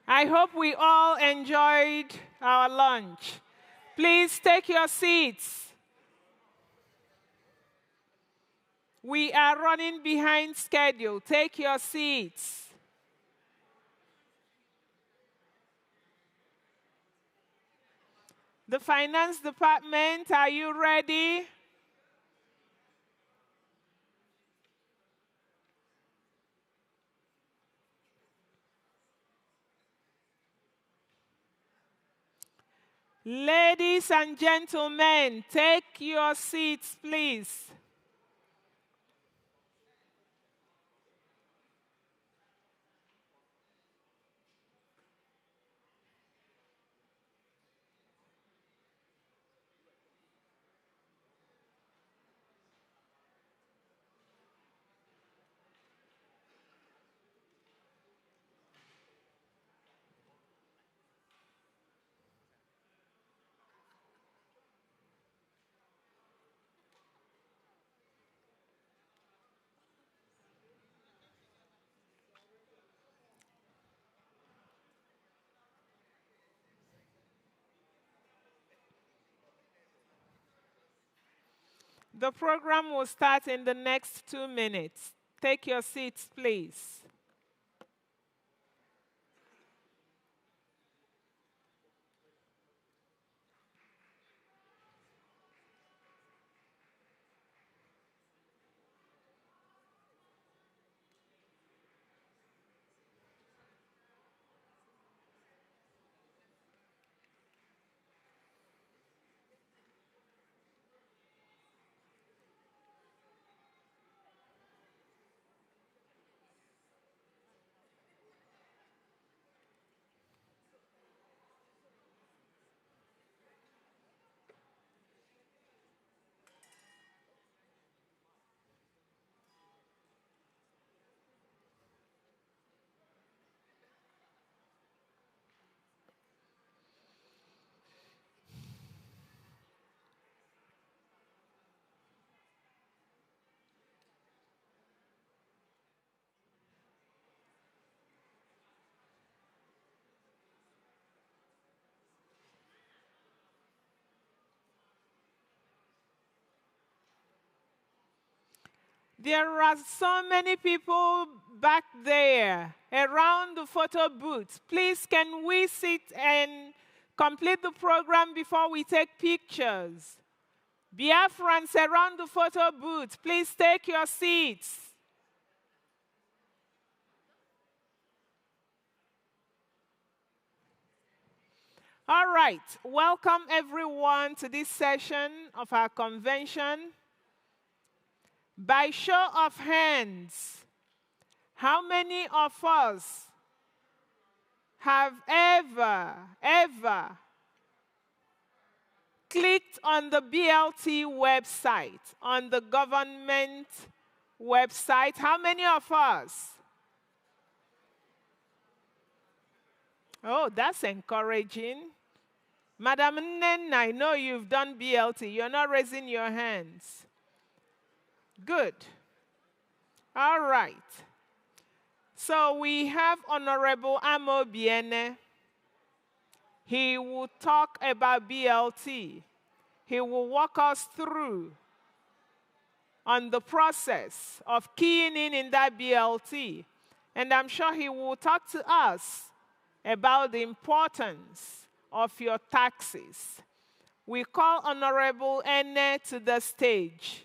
I hope we all enjoyed our lunch. Please take your seats. We are running behind schedule. Take your seats. The finance department, are you ready? Ladies and gentlemen, take your seats, please. The program will start in the next 2 minutes. Take your seats, please. There are so many people back there around the photo booth. Please, can we sit and complete the program before we take pictures? Biafrans around the photo booth, please take your seats. All right, welcome everyone to this session of our convention. By show of hands, how many of us have ever clicked on the BLT website, on the government website? How many of us? Oh, that's encouraging. Madam Nen, I know you've done BLT. You're not raising your hands. Good. All right. So we have Honorable Amo Biene. He will talk about BLT. He will walk us through on the process of keying in that BLT. And I'm sure he will talk to us about the importance of your taxes. We call Honorable Ene to the stage.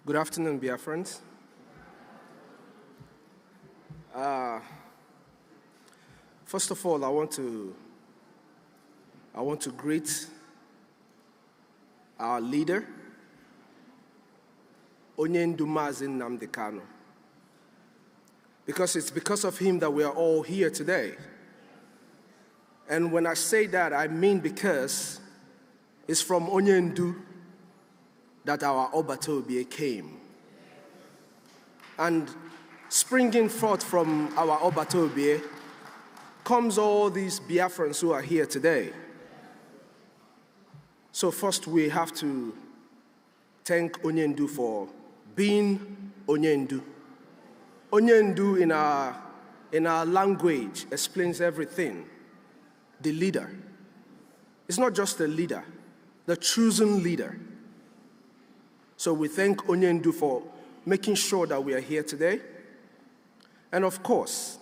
Good afternoon, Biafrans. First of all, I want to greet our leader, Onye Ndu Mazi Nnamdi Kanu. Because it's because of him that we are all here today. And when I say that, I mean because it's from Onye Ndu that our Obatobie came. And springing forth from our Obatobie comes all these Biafrans who are here today. So first we have to thank Onye Ndu for being Onye Ndu. Onye Ndu in our language explains everything. The leader. It's not just a leader, the chosen leader. So we thank Onye Ndu for making sure that we are here today. And of course,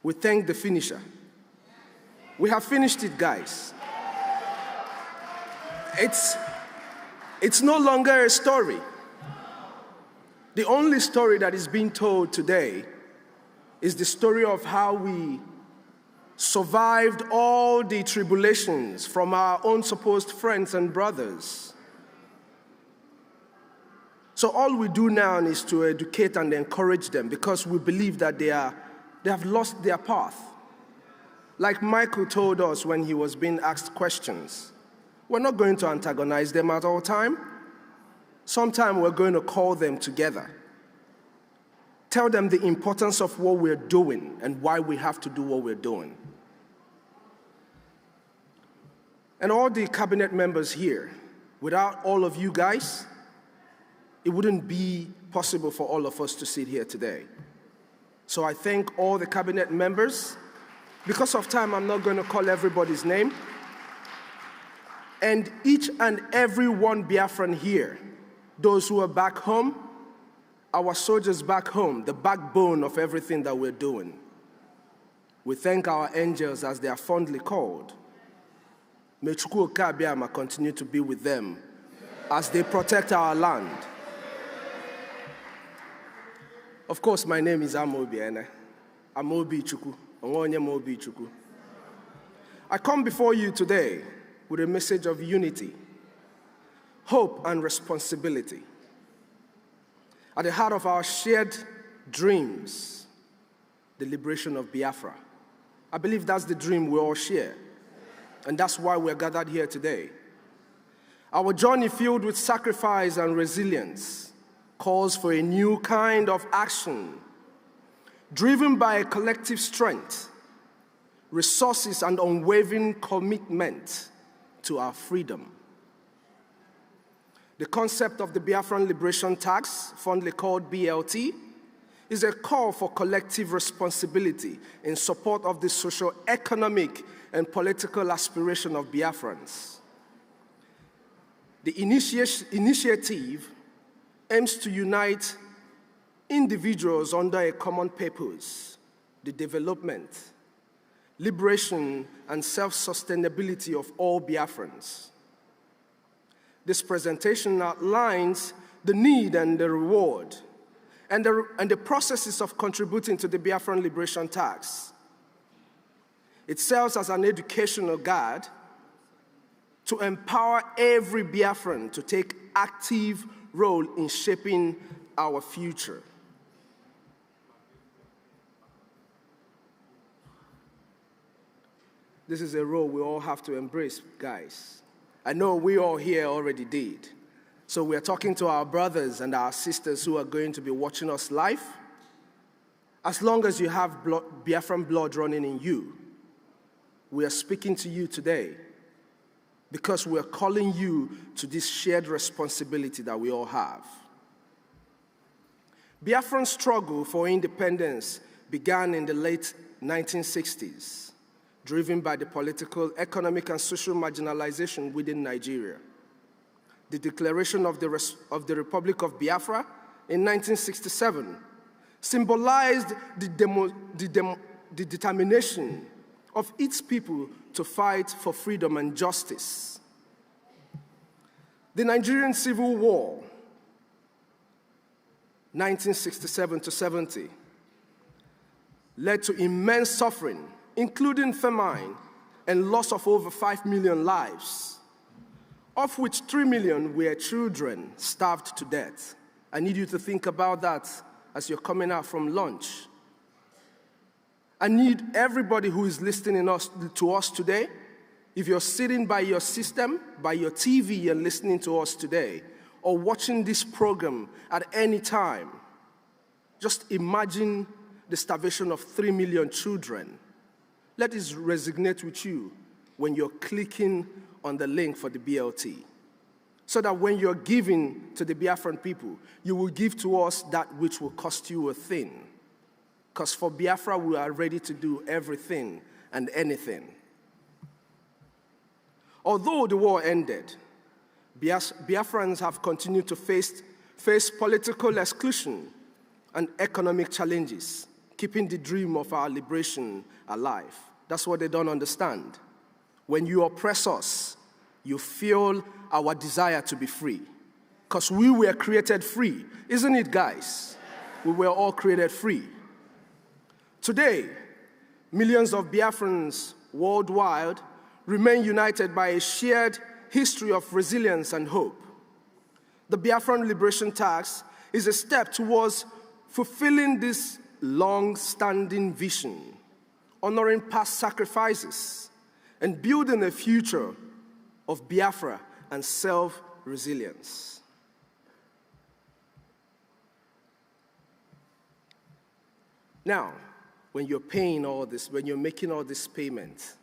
we thank the finisher. We have finished it, guys. It's no longer a story. The only story that is being told today is the story of how we survived all the tribulations from our own supposed friends and brothers. So all we do now is to educate and encourage them because we believe that they have lost their path. Like Michael told us when he was being asked questions, we're not going to antagonize them at all time. Sometime we're going to call them together. Tell them the importance of what we're doing and why we have to do what we're doing. And all the cabinet members here, without all of you guys, it wouldn't be possible for all of us to sit here today. So I thank all the cabinet members. Because of time, I'm not going to call everybody's name. And each and every one Biafran here, those who are back home, our soldiers back home, the backbone of everything that we're doing. We thank our angels as they are fondly called. May Chukwu Okeabiama continue to be with them as they protect our land. Of course, my name is Amobi. Amobi Chukwu. Amobi Chukwu. I come before you today with a message of unity, hope, and responsibility. At the heart of our shared dreams, the liberation of Biafra. I believe that's the dream we all share, and that's why we're gathered here today. Our journey filled with sacrifice and resilience calls for a new kind of action, driven by a collective strength, resources, and unwavering commitment to our freedom. The concept of the Biafran Liberation Tax, fondly called BLT, is a call for collective responsibility in support of the socio-economic and political aspiration of Biafrans. The initiative aims to unite individuals under a common purpose, the development, liberation, and self-sustainability of all Biafrans. This presentation outlines the need and the reward, and the processes of contributing to the Biafran Liberation Tax. It serves as an educational guide to empower every Biafran to take active role in shaping our future. This is a role we all have to embrace, guys. I know we all here already did. So we're talking to our brothers and our sisters who are going to be watching us live. As long as you have Biafran blood running in you, we are speaking to you today because we are calling you to this shared responsibility that we all have. Biafran's struggle for independence began in the late 1960s, driven by the political, economic, and social marginalization within Nigeria. The declaration of the Republic of Biafra in 1967 symbolized the determination of its people to fight for freedom and justice. The Nigerian Civil War, 1967 to 70, led to immense suffering, including famine and loss of over 5 million lives, of which 3 million were children starved to death. I need you to think about that as you're coming out from lunch. I need everybody who is listening to us today, if you're sitting by your system, by your TV and listening to us today, or watching this program at any time, just imagine the starvation of 3 million children. Let this resonate with you when you're clicking on the link for the BLT, so that when you're giving to the Biafran people, you will give to us that which will cost you a thing. Because for Biafra, we are ready to do everything and anything. Although the war ended, Biafrans have continued to face political exclusion and economic challenges, keeping the dream of our liberation alive. That's what they don't understand. When you oppress us, you fuel our desire to be free. Because we were created free. Isn't it, guys? We were all created free. Today, millions of Biafrans worldwide remain united by a shared history of resilience and hope. The Biafran Liberation Tax is a step towards fulfilling this long-standing vision, honoring past sacrifices, and building a future of Biafra and self-resilience. Now, when you're paying all this, when you're making all this payment,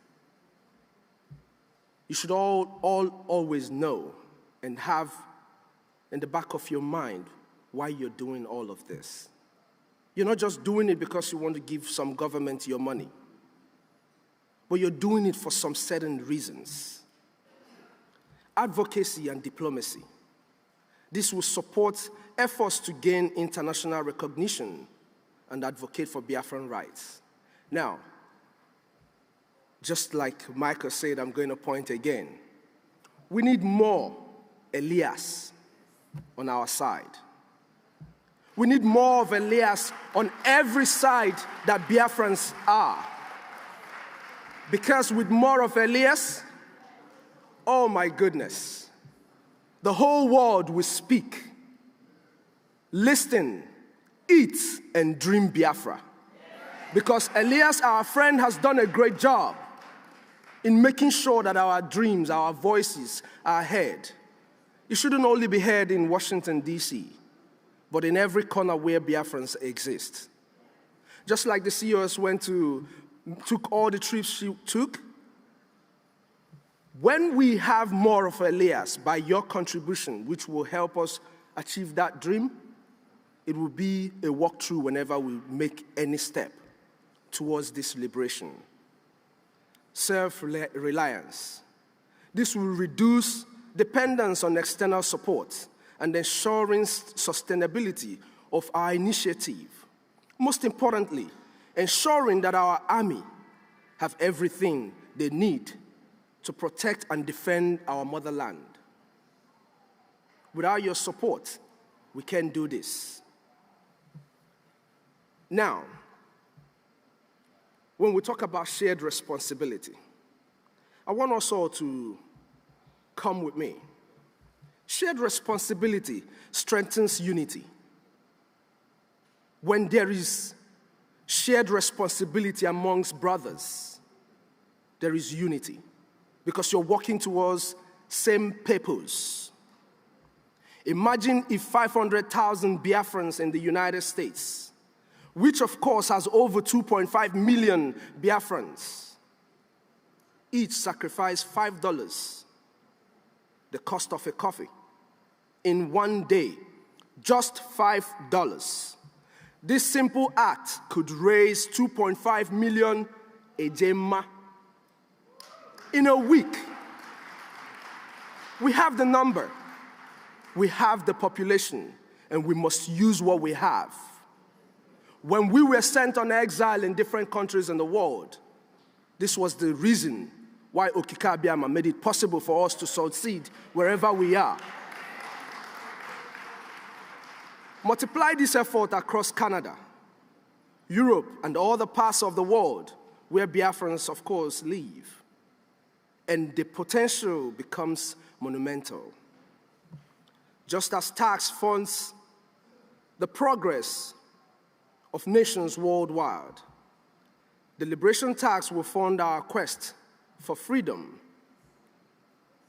you should always know and have in the back of your mind why you're doing all of this. You're not just doing it because you want to give some government your money, but you're doing it for some certain reasons. Advocacy and diplomacy. This will support efforts to gain international recognition and advocate for Biafran rights. Now, just like Michael said, I'm going to point again. We need more Elias on our side. We need more of Elias on every side that Biafrans are. Because with more of Elias, oh my goodness, the whole world will speak, listen, eat, and dream Biafra. Because Elias, our friend, has done a great job in making sure that our dreams, our voices are heard. It shouldn't only be heard in Washington, D.C., but in every corner where Biafrans exist. Just like the CEOs took all the trips she took, when we have more of Elias by your contribution, which will help us achieve that dream, it will be a walkthrough whenever we make any step towards this liberation. Self-reliance. This will reduce dependence on external support and ensuring sustainability of our initiative. Most importantly, ensuring that our army have everything they need to protect and defend our motherland. Without your support, we can't do this. Now, when we talk about shared responsibility, I want us all to come with me. Shared responsibility strengthens unity. When there is shared responsibility amongst brothers, there is unity, because you're working towards same purpose. Imagine if 500,000 Biafrans in the United States, which of course has over 2.5 million Biafrans, each sacrifice $5, the cost of a coffee, in one day, just $5. This simple act could raise 2.5 million ejema in a week. We have the number, we have the population, and we must use what we have. When we were sent on exile in different countries in the world, this was the reason why Okika Abiyama made it possible for us to succeed wherever we are. Multiply this effort across Canada, Europe, and all the parts of the world where Biafrans, of course, live, and the potential becomes monumental. Just as tax funds the progress of nations worldwide. The liberation tax will fund our quest for freedom,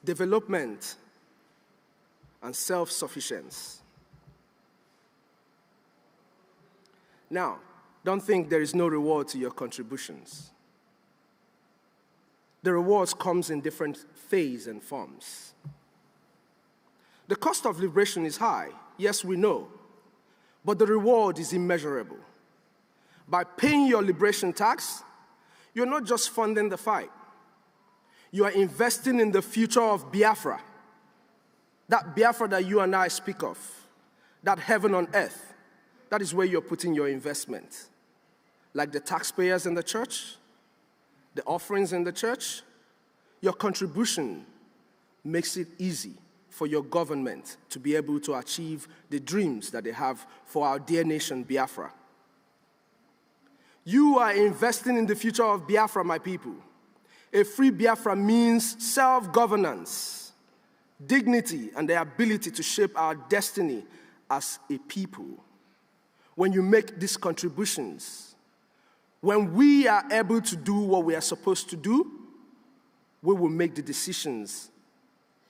development, and self-sufficiency. Now, don't think there is no reward to your contributions. The rewards comes in different phases and forms. The cost of liberation is high, yes, we know, but the reward is immeasurable. By paying your liberation tax, you're not just funding the fight. You are investing in the future of Biafra, that Biafra that you and I speak of, that heaven on earth. That is where you're putting your investment. Like the taxpayers in the church, the offerings in the church, your contribution makes it easy for your government to be able to achieve the dreams that they have for our dear nation, Biafra. You are investing in the future of Biafra, my people. A free Biafra means self-governance, dignity, and the ability to shape our destiny as a people. When you make these contributions, when we are able to do what we are supposed to do, we will make the decisions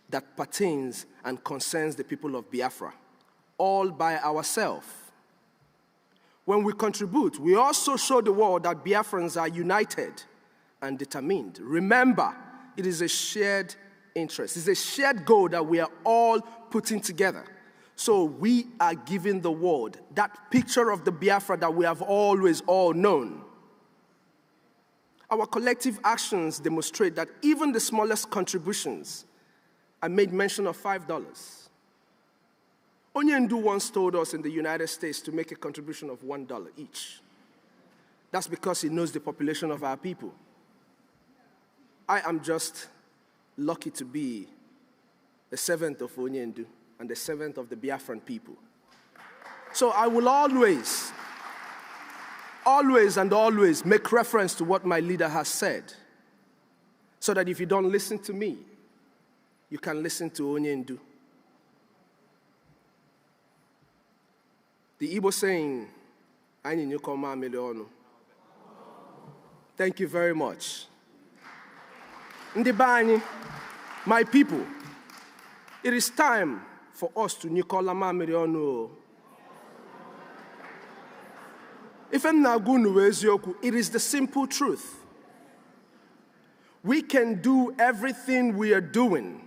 that pertains and concerns the people of Biafra, all by ourselves. When we contribute, we also show the world that Biafrans are united and determined. Remember, it is a shared interest. It's a shared goal that we are all putting together. So we are giving the world that picture of the Biafra that we have always all known. Our collective actions demonstrate that even the smallest contributions, I made mention of $5. Onyendu once told us in the United States to make a contribution of $1 each. That's because he knows the population of our people. I am just lucky to be a servant of Onyendu and the servant of the Biafran people. So I will always make reference to what my leader has said, so that if you don't listen to me, you can listen to Onyendu. The Igbo saying, "Anyị nyukoma milionu." Thank you very much. Ndibani, my people, it is time for us to nyukola milionu. If it is the simple truth. We can do everything we are doing,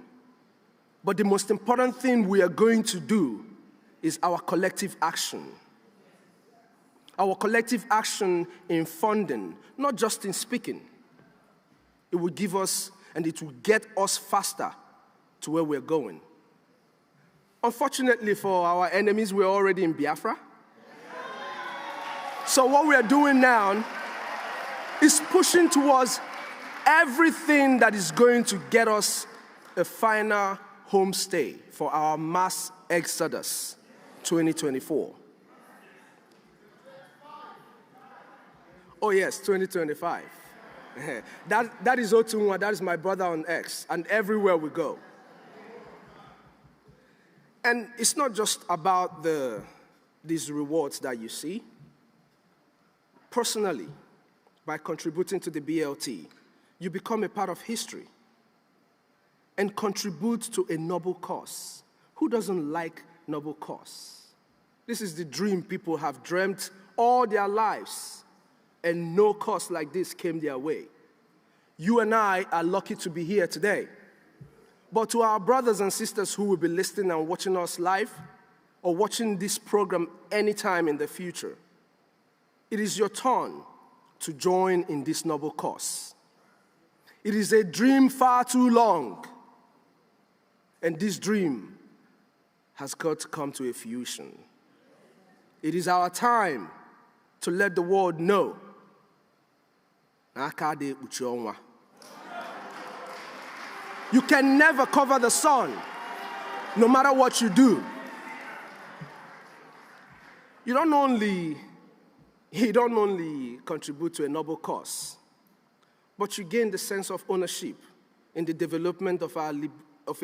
but the most important thing we are going to do is our collective action. Our collective action in funding, not just in speaking. It will give us, and it will get us faster to where we're going. Unfortunately for our enemies, we're already in Biafra. So what we are doing now is pushing towards everything that is going to get us a final homestay for our mass exodus 2024. Oh yes, 2025. That is Otunwa, that is my brother on X, and everywhere we go. And it's not just about these rewards that you see. Personally, by contributing to the BLT, you become a part of history and contribute to a noble cause. Who doesn't like noble cause? This is the dream people have dreamt all their lives, and no cause like this came their way. You and I are lucky to be here today. But to our brothers and sisters who will be listening and watching us live, or watching this program anytime in the future, it is your turn to join in this noble cause. It is a dream far too long, and this dream has got to come to a fruition. It is our time to let the world know. You can never cover the sun, no matter what you do. You don't only contribute to a noble cause, but you gain the sense of ownership in the development of a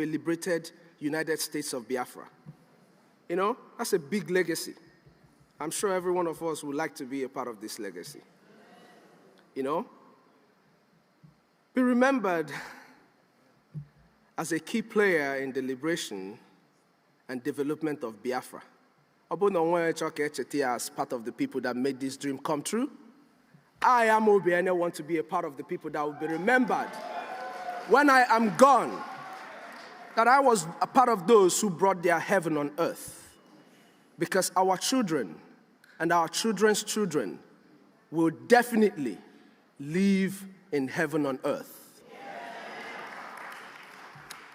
liberated United States of Biafra. You know, that's a big legacy. I'm sure every one of us would like to be a part of this legacy. You know? Be remembered as a key player in the liberation and development of Biafra. As part of the people that made this dream come true, I am Obi and I want to be a part of the people that will be remembered when I am gone, that I was a part of those who brought their heaven on earth. Because our children and our children's children will definitely live in heaven on earth.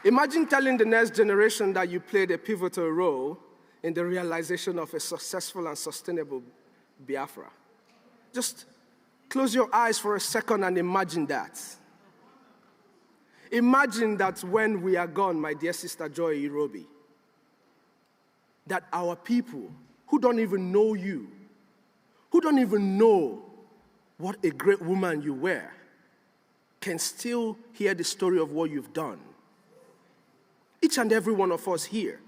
Imagine telling the next generation that you played a pivotal role in the realization of a successful and sustainable Biafra. Just close your eyes for a second and imagine that. Imagine that when we are gone, my dear sister Joy Irobi, that our people who don't even know you, who don't even know what a great woman you were, can still hear the story of what you've done. Each and every one of us here.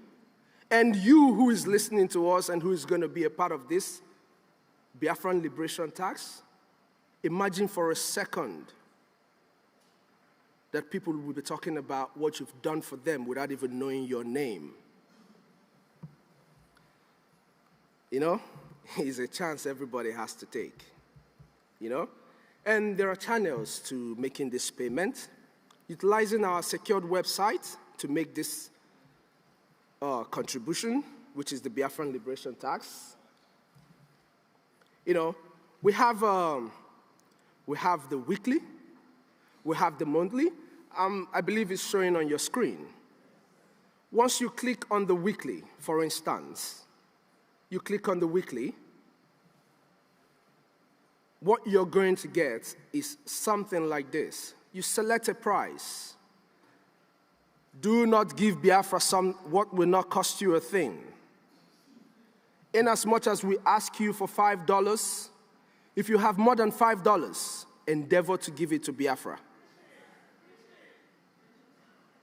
And you who is listening to us and who is going to be a part of this Biafran Liberation Tax, imagine for a second that people will be talking about what you've done for them without even knowing your name. You know, it's a chance everybody has to take, you know? And there are channels to making this payment, utilizing our secured website to make this contribution, which is the Biafran Liberation Tax. You know, we have the weekly, we have the monthly. I believe it's showing on your screen. Once you click on the weekly, for instance, you click on the weekly, what you're going to get is something like this. You select a price. Do not give Biafra what will not cost you a thing. In as much as we ask you for $5, if you have more than $5, endeavor to give it to Biafra.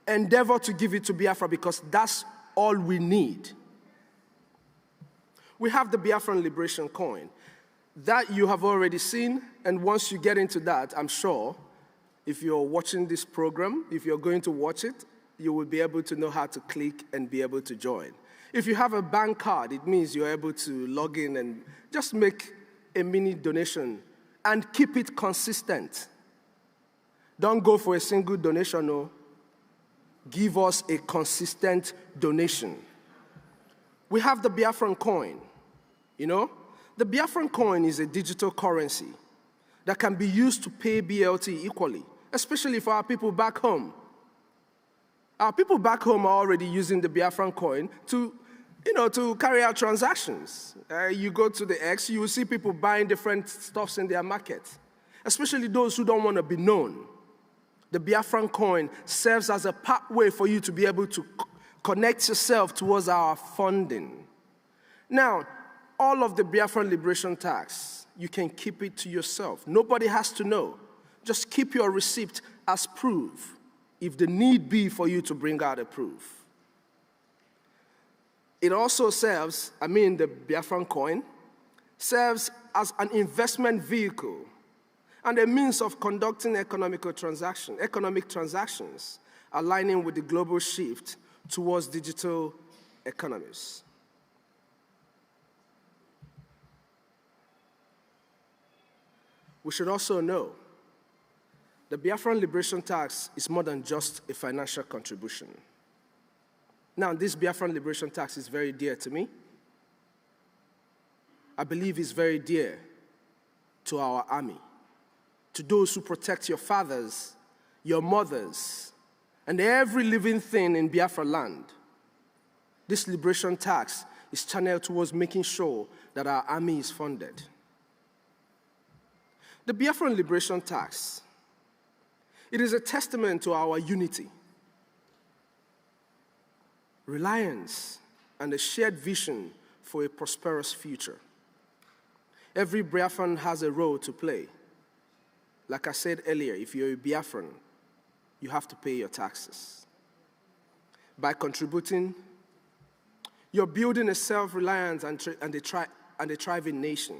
Endeavor to give it to Biafra because that's all we need. We have the Biafran Liberation Coin. That you have already seen, and once you get into that, I'm sure, if you're watching this program, if you're going to watch it, you will be able to know how to click and be able to join. If you have a bank card, it means you're able to log in and just make a mini donation and keep it consistent. Don't go for a single donation, no. Give us a consistent donation. We have the Biafran coin, you know? The Biafran coin is a digital currency that can be used to pay BLT equally, especially for our people back home. Our people back home are already using the Biafran coin to carry out transactions. You go to the X, you will see people buying different stuffs in their market, especially those who don't want to be known. The Biafran coin serves as a pathway for you to be able to connect yourself towards our funding. Now, all of the Biafran Liberation Tax, you can keep it to yourself. Nobody has to know. Just keep your receipt as proof, if the need be for you to bring out a proof. It also serves, the Biafran coin, serves as an investment vehicle and a means of conducting economic transactions, aligning with the global shift towards digital economies. We should also know the Biafran Liberation Tax is more than just a financial contribution. Now, this Biafran Liberation Tax is very dear to me. I believe it's very dear to our army, to those who protect your fathers, your mothers, and every living thing in Biafra land. This liberation tax is channeled towards making sure that our army is funded. The Biafran Liberation Tax, it is a testament to our unity, reliance, and a shared vision for a prosperous future. Every Biafran has a role to play. Like I said earlier, if you're a Biafran, you have to pay your taxes. By contributing, you're building a self-reliance and and a thriving nation.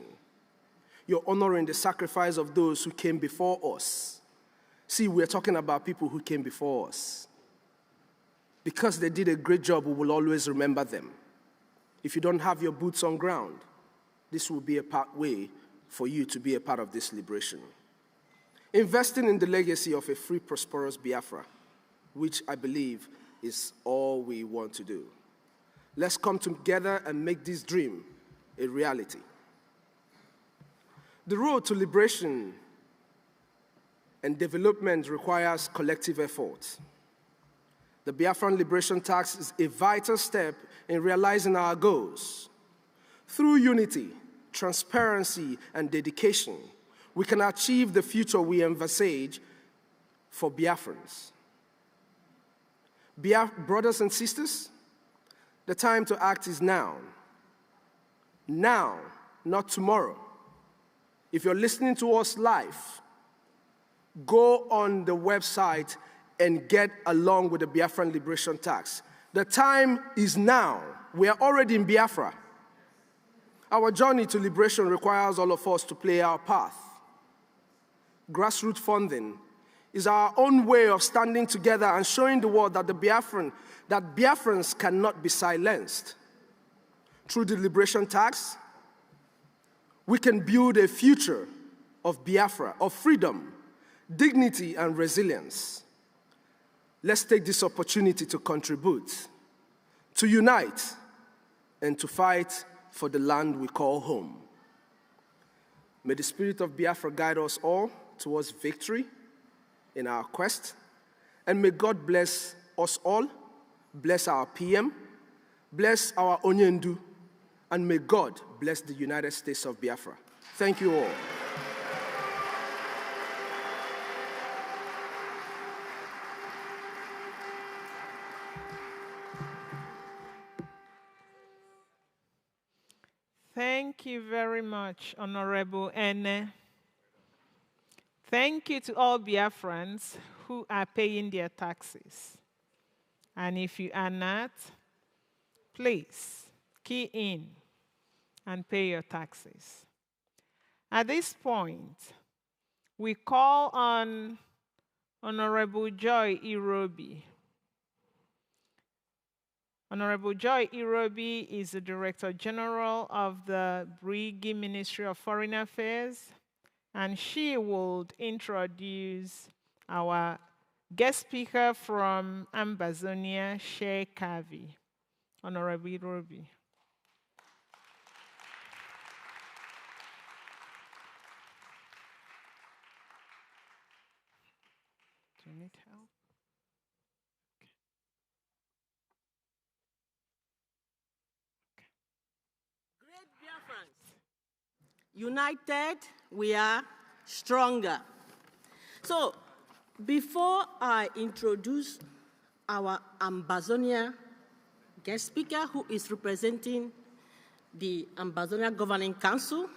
You're honoring the sacrifice of those who came before us. See, we're talking about people who came before us. Because they did a great job, we will always remember them. If you don't have your boots on ground, this will be a pathway for you to be a part of this liberation. Investing in the legacy of a free, prosperous Biafra, which I believe is all we want to do. Let's come together and make this dream a reality. The road to liberation and development requires collective effort. The Biafran Liberation Tax is a vital step in realizing our goals. Through unity, transparency, and dedication, we can achieve the future we envisage for Biafrans. Brothers and sisters, the time to act is now. Now, not tomorrow. If you're listening to us live, go on the website and get along with the Biafran Liberation Tax. The time is now. We are already in Biafra. Our journey to liberation requires all of us to play our part. Grassroots funding is our own way of standing together and showing the world that Biafrans cannot be silenced. Through the Liberation Tax, we can build a future of Biafra, of freedom, dignity, and resilience. Let's take this opportunity to contribute, to unite, and to fight for the land we call home. May the spirit of Biafra guide us all towards victory in our quest, and may God bless us all, bless our PM, bless our Onyendu, and may God bless the United States of Biafra. Thank you all. Thank you very much, Honorable Ene. Thank you to all Biafrans who are paying their taxes. And if you are not, please key in and pay your taxes. At this point, we call on Honorable Joy Irobi. Honorable Joy Irobi is the Director General of the Brigi Ministry of Foreign Affairs, and she will introduce our guest speaker from Ambazonia, Shea Kavi. Honorable Irobi. Do you need help? United, we are stronger. So, before I introduce our Ambazonia guest speaker, who is representing the Ambazonia Governing Council,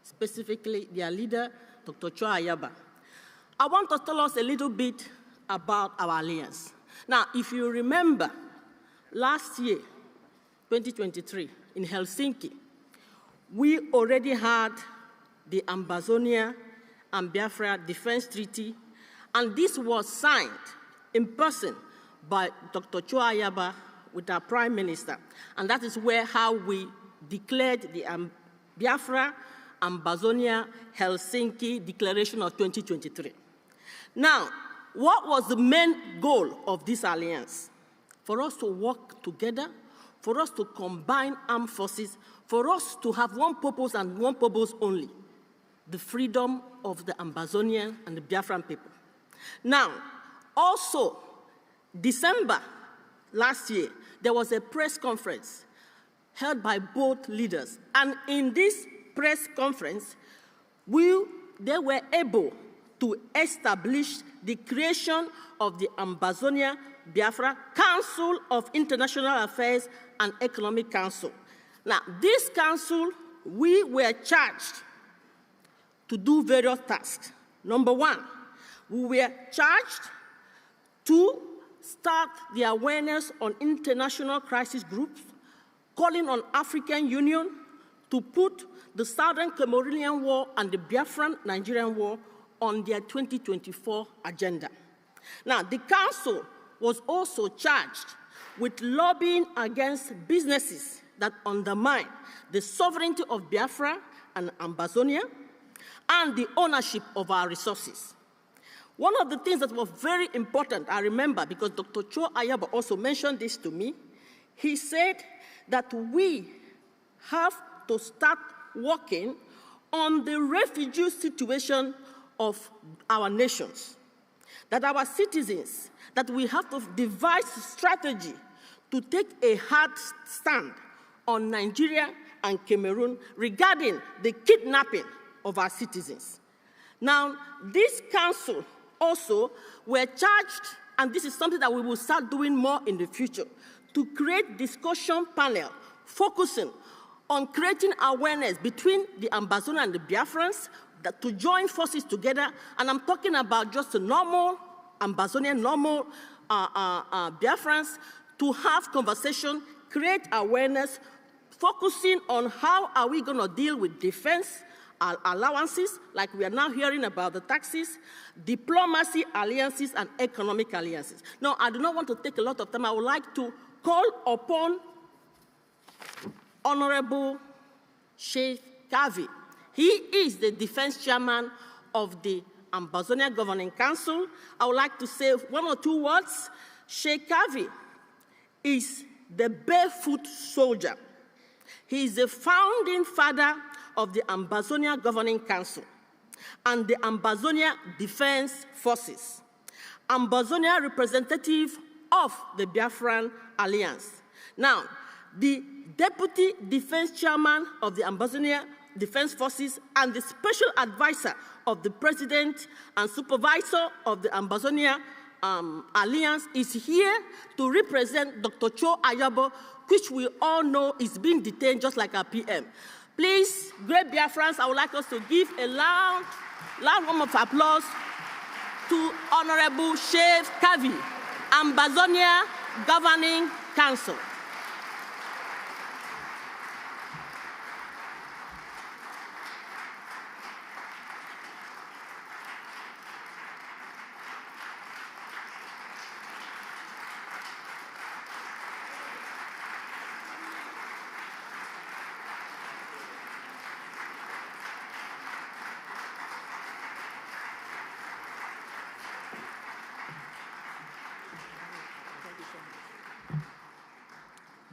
specifically their leader, Dr. Chua Ayaba, I want to tell us a little bit about our alliance. Now, if you remember, last year, 2023, in Helsinki, we already had the Ambazonia and Biafra Defense Treaty, and this was signed in person by Dr. Chua Ayaba with our Prime Minister. And that is how we declared the Biafra Ambazonia Helsinki Declaration of 2023. Now, what was the main goal of this alliance? For us to work together, for us to combine armed forces, for us to have one purpose and one purpose only, the freedom of the Ambazonian and the Biafran people. Now, also, December last year, there was a press conference held by both leaders. And in this press conference, they were able to establish the creation of the Ambazonia Biafra Council of International Affairs and Economic Council. Now, this council, we were charged to do various tasks. Number one, we were charged to start the awareness on international crisis groups, calling on African Union to put the Southern Cameroonian War and the Biafran Nigerian War on their 2024 agenda. Now, the Council was also charged with lobbying against businesses that undermine the sovereignty of Biafra and Ambazonia and the ownership of our resources. One of the things that was very important, I remember, because Dr. Cho Ayaba also mentioned this to me, he said that we have to start working on the refugee situation of our nations, that our citizens, that we have to devise a strategy to take a hard stand on Nigeria and Cameroon regarding the kidnapping of our citizens. Now, this council also were charged, and this is something that we will start doing more in the future, to create discussion panel focusing on creating awareness between the Ambazonia and the Biafrans, that to join forces together, and I'm talking about just the normal Ambazonian, normal Biafrans, to have conversation, create awareness, focusing on how are we going to deal with defense allowances, like we are now hearing about the taxes, diplomacy alliances, and economic alliances. Now, I do not want to take a lot of time. I would like to call upon Honorable Sheikh Kavi. He is the defense chairman of the Ambazonia Governing Council. I would like to say one or two words. Sheikh Kavi is the barefoot soldier. He is the founding father of the Ambazonia Governing Council and the Ambazonia Defense Forces, Ambazonia representative of the Biafran Alliance. Now, the Deputy Defense Chairman of the Ambazonia Defense Forces and the Special Advisor of the President and Supervisor of the Ambazonia Alliance is here to represent Dr. Cho Ayabo, which we all know is being detained just like our PM. Please, great Biafrans, I would like us to give a loud round of applause to Honorable Sheikh Kavi, Ambazonia Governing Council.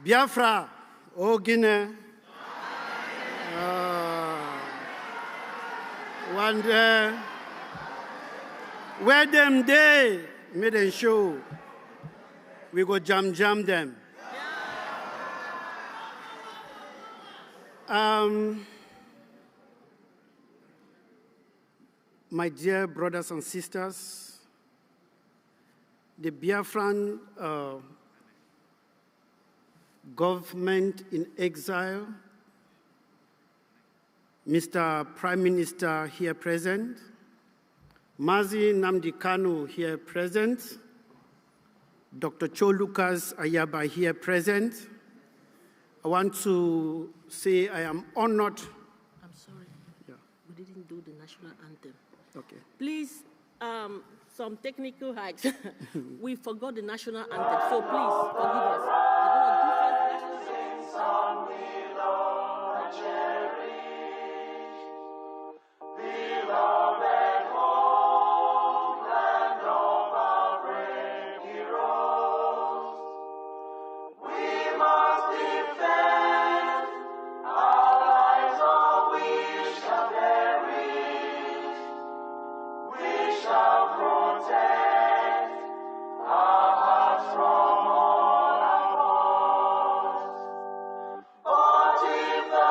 Biafra, O Guinea, one day, where them day, made them show, we go jam them. My dear brothers and sisters, the Biafran government in exile, Mr. Prime Minister here present, Mazi Nnamdi Kanu here present, Dr. Cho Lucas Ayaba here present. I want to say I am honored. I'm sorry, we didn't do the national anthem. Okay. Please, some technical hacks. We forgot the national anthem, so please forgive us. But if the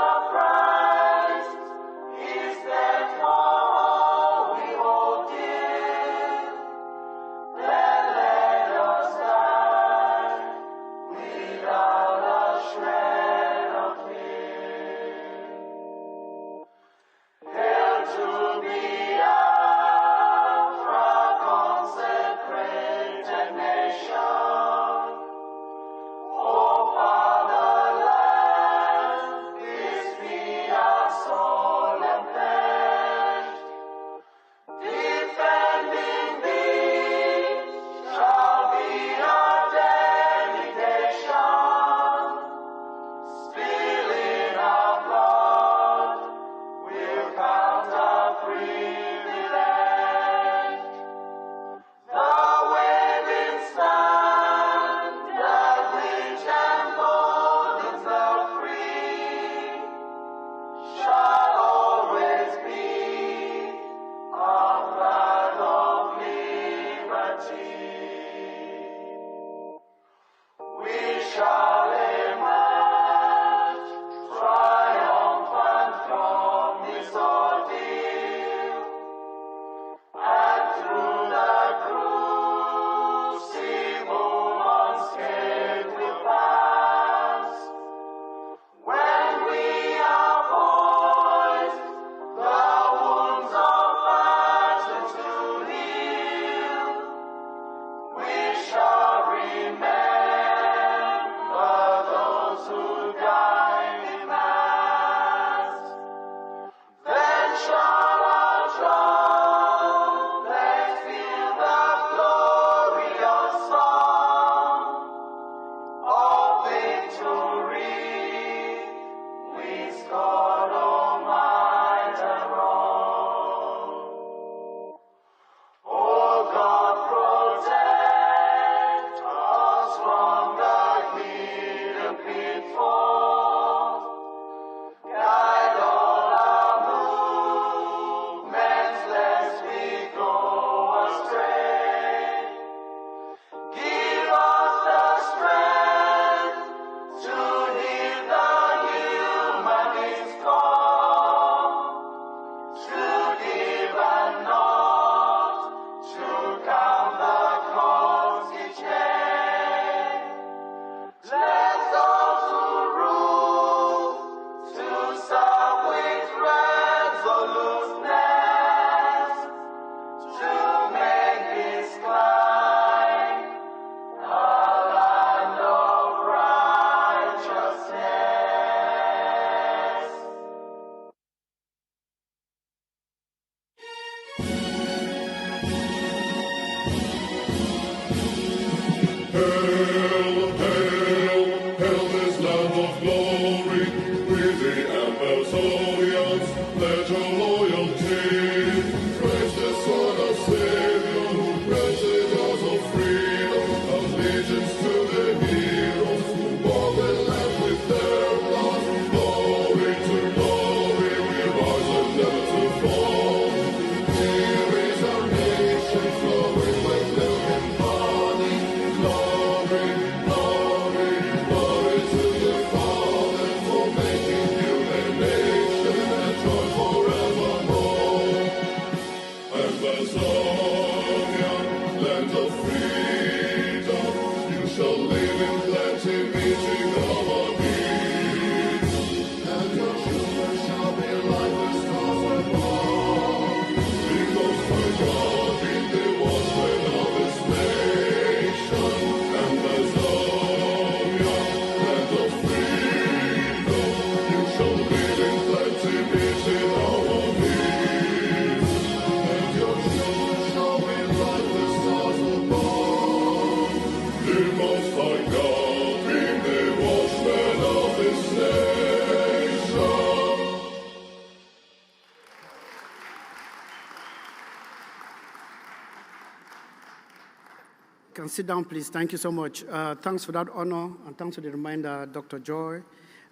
can sit down, please. Thank you so much. Thanks for that honor, and thanks for the reminder, Dr. Joy.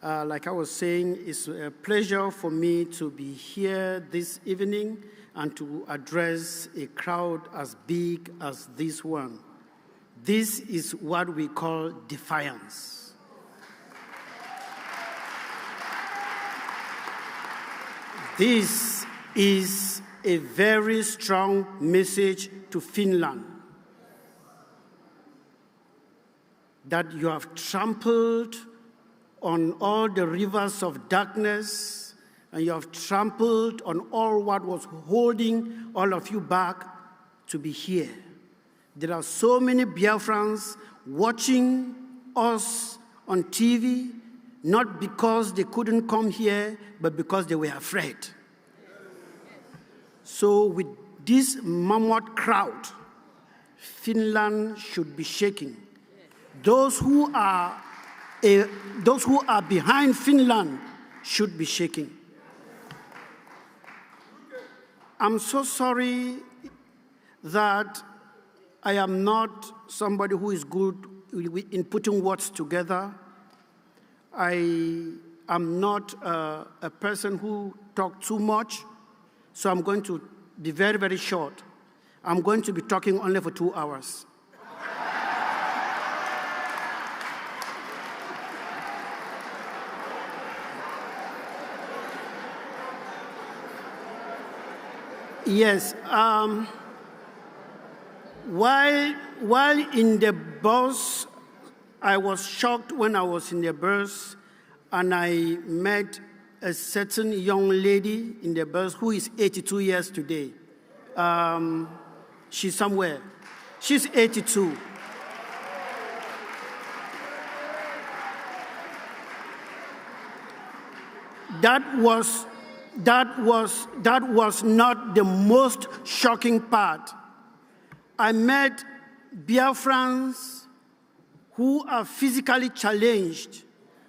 Like I was saying, it's a pleasure for me to be here this evening and to address a crowd as big as this one. This is what we call defiance. This is a very strong message to Finland that you have trampled on all the rivers of darkness, and you have trampled on all what was holding all of you back to be here. There are so many Biafrans watching us on TV, not because they couldn't come here, but because they were afraid. So with this mammoth crowd, Finland should be shaking. Those who are behind Finland should be shaking. I'm so sorry that I am not somebody who is good in putting words together. I am not a person who talks too much, so I'm going to be very, very short. I'm going to be talking only for 2 hours. Yes, while in the bus, I was shocked when I was in the bus and I met a certain young lady in the bus who is 82 years today. She's somewhere. She's 82. That was not the most shocking part. I met Biafrans who are physically challenged,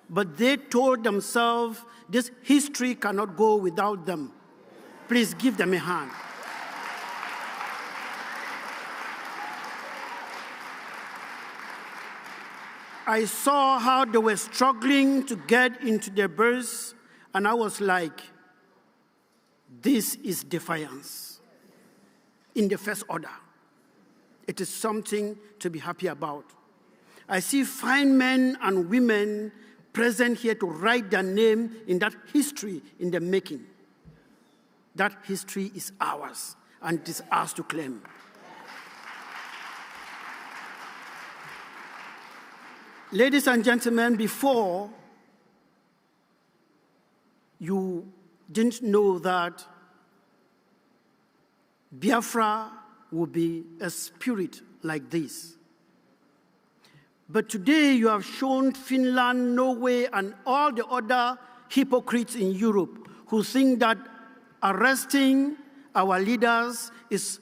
but they told themselves this history cannot go without them. Please give them a hand. I saw how they were struggling to get into their bus, and I was like, this is defiance in the first order. It is something to be happy about. I see fine men and women present here to write their name in that history in the making. That history is ours, and it is ours to claim. Ladies and gentlemen, before you didn't know that Biafra would be a spirit like this. But today you have shown Finland, Norway, and all the other hypocrites in Europe who think that arresting our leaders is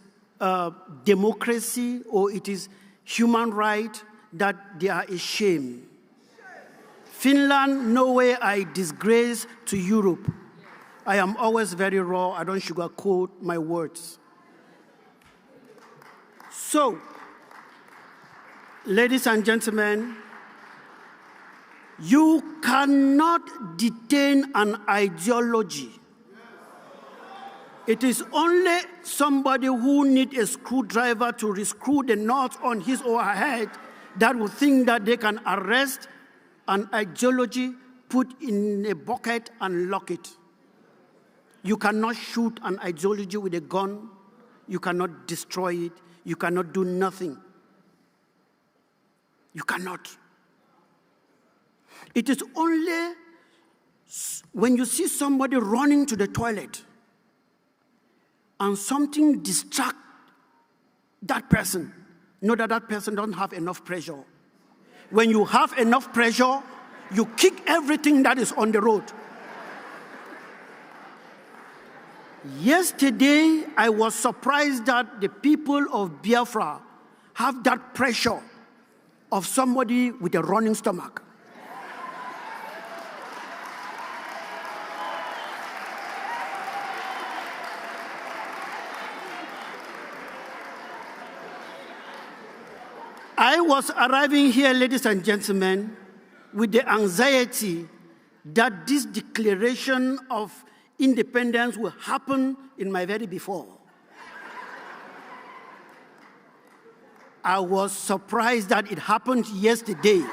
democracy or it is human right, that they are ashamed. Finland, Norway are a disgrace to Europe. I am always very raw. I don't sugarcoat my words. So, ladies and gentlemen, you cannot detain an ideology. It is only somebody who needs a screwdriver to rescrew the knots on his or her head that will think that they can arrest an ideology, put in a bucket and lock it. You cannot shoot an ideology with a gun. You cannot destroy it. You cannot do nothing. You cannot. It is only when you see somebody running to the toilet and something distracts that person, know that that person doesn't have enough pressure. When you have enough pressure, you kick everything that is on the road. Yesterday, I was surprised that the people of Biafra have that pressure of somebody with a running stomach. I was arriving here, ladies and gentlemen, with the anxiety that this declaration of independence will happen in my very before. I was surprised that it happened yesterday.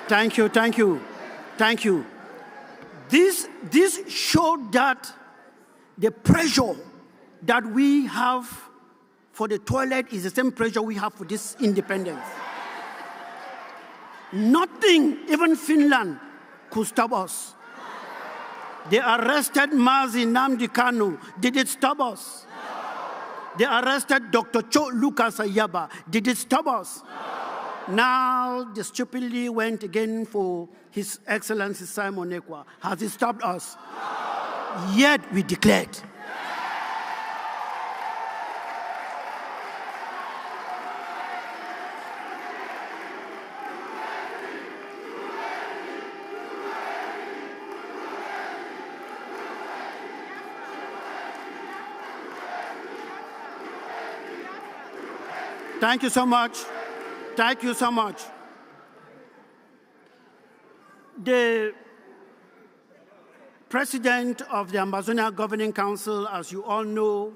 Thank you, thank you, thank you. This showed that the pressure that we have for the toilet is the same pressure we have for this independence. Nothing, even Finland, could stop us. They arrested Mazi Nnamdi Kanu. Did it stop us? They arrested Dr. Lucas Ayaba. Did it stop us? Now, they stupidly went again for His Excellency Simon Ekpa. Has it stopped us? Yet we declared. Thank you so much. Thank you so much. The president of the Ambazonia Governing Council, as you all know,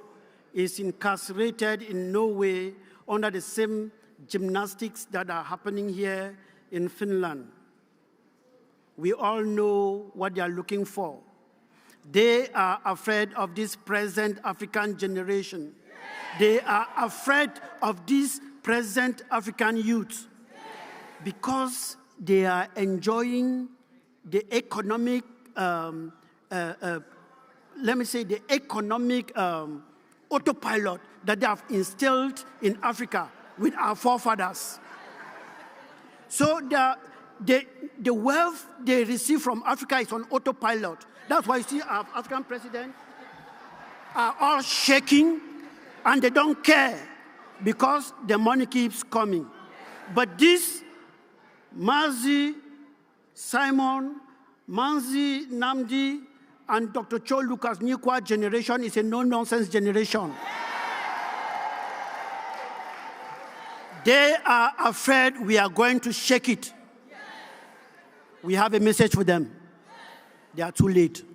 is incarcerated in Norway under the same gymnastics that are happening here in Finland. We all know what they are looking for. They are afraid of this present African generation. They are afraid of this present African youth because they are enjoying the economic, let me say, the economic autopilot that they have instilled in Africa with our forefathers. So the wealth they receive from Africa is on autopilot. That's why you see our African presidents are all shaking and they don't care because the money keeps coming. But this Mazi, Simon, Mazi Nnamdi, and Dr. Cho Lucas Nyikwa generation is a no-nonsense generation. They are afraid we are going to shake it. We have a message for them. They are too late.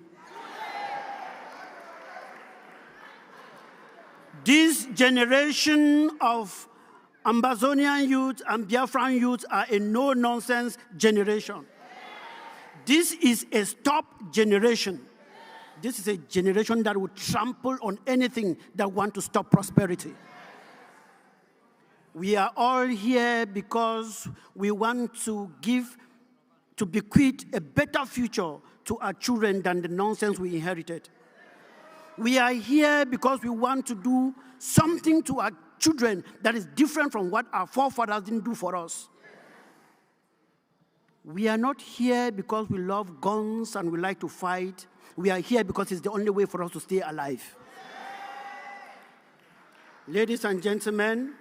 This generation of Ambazonian youth and Biafran youth are a no-nonsense generation. This is a stop generation. This is a generation that will trample on anything that wants to stop prosperity. We are all here because we want to bequeath a better future to our children than the nonsense we inherited. We are here because we want to do something to our children that is different from what our forefathers didn't do for us. We are not here because we love guns and we like to fight. We are here because it's the only way for us to stay alive. Ladies and gentlemen,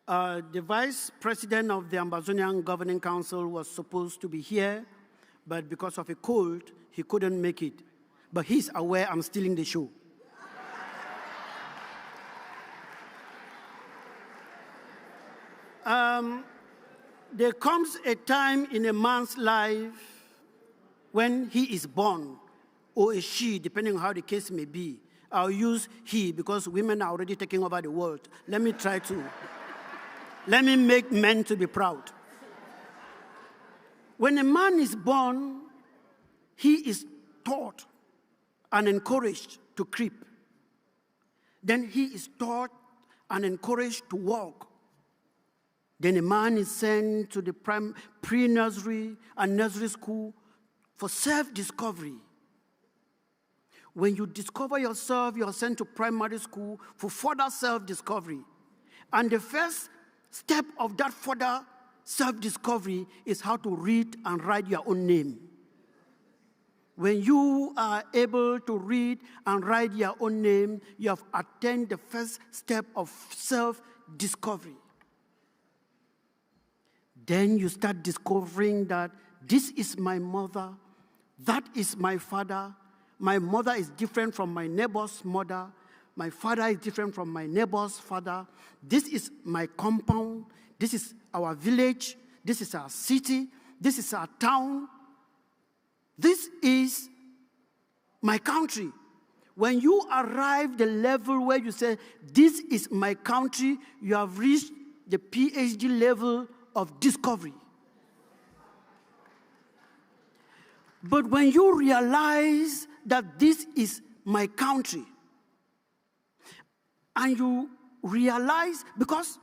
the vice president of the Ambazonian Governing Council was supposed to be here, but because of a cold, he couldn't make it. But he's aware I'm stealing the show. There comes a time in a man's life when he is born, or a she, depending on how the case may be. I'll use he because women are already taking over the world. Let me make men to be proud. When a man is born, he is taught and encouraged to creep. Then he is taught and encouraged to walk. Then a man is sent to the pre-nursery and nursery school for self-discovery. When you discover yourself, you are sent to primary school for further self-discovery. And the first step of that further self-discovery is how to read and write your own name. When you are able to read and write your own name, you have attained the first step of self-discovery. Then you start discovering that this is my mother, that is my father. My mother is different from my neighbor's mother. My father is different from my neighbor's father. This is my compound. This is our village. This is our city. This is our town. This is my country. When you arrive the level where you say, this is my country, you have reached the PhD level of discovery. But when you realize that this is my country, and you realize, because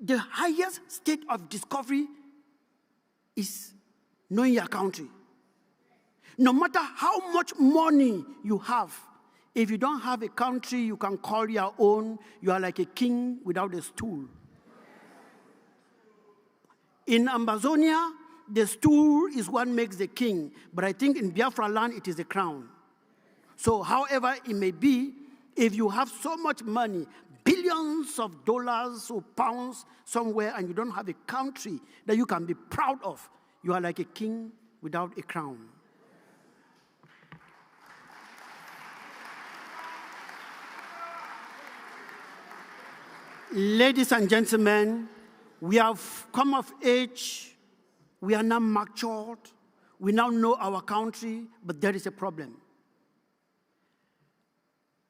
the highest state of discovery is knowing your country. No matter how much money you have, if you don't have a country you can call your own, you are like a king without a stool. In Amazonia, the stool is what makes the king, but I think in Biafra land it is the crown. So however it may be, if you have so much money, billions of dollars or pounds somewhere, and you don't have a country that you can be proud of, you are like a king without a crown. Ladies and gentlemen, we have come of age. We are now matured. We now know our country, but there is a problem.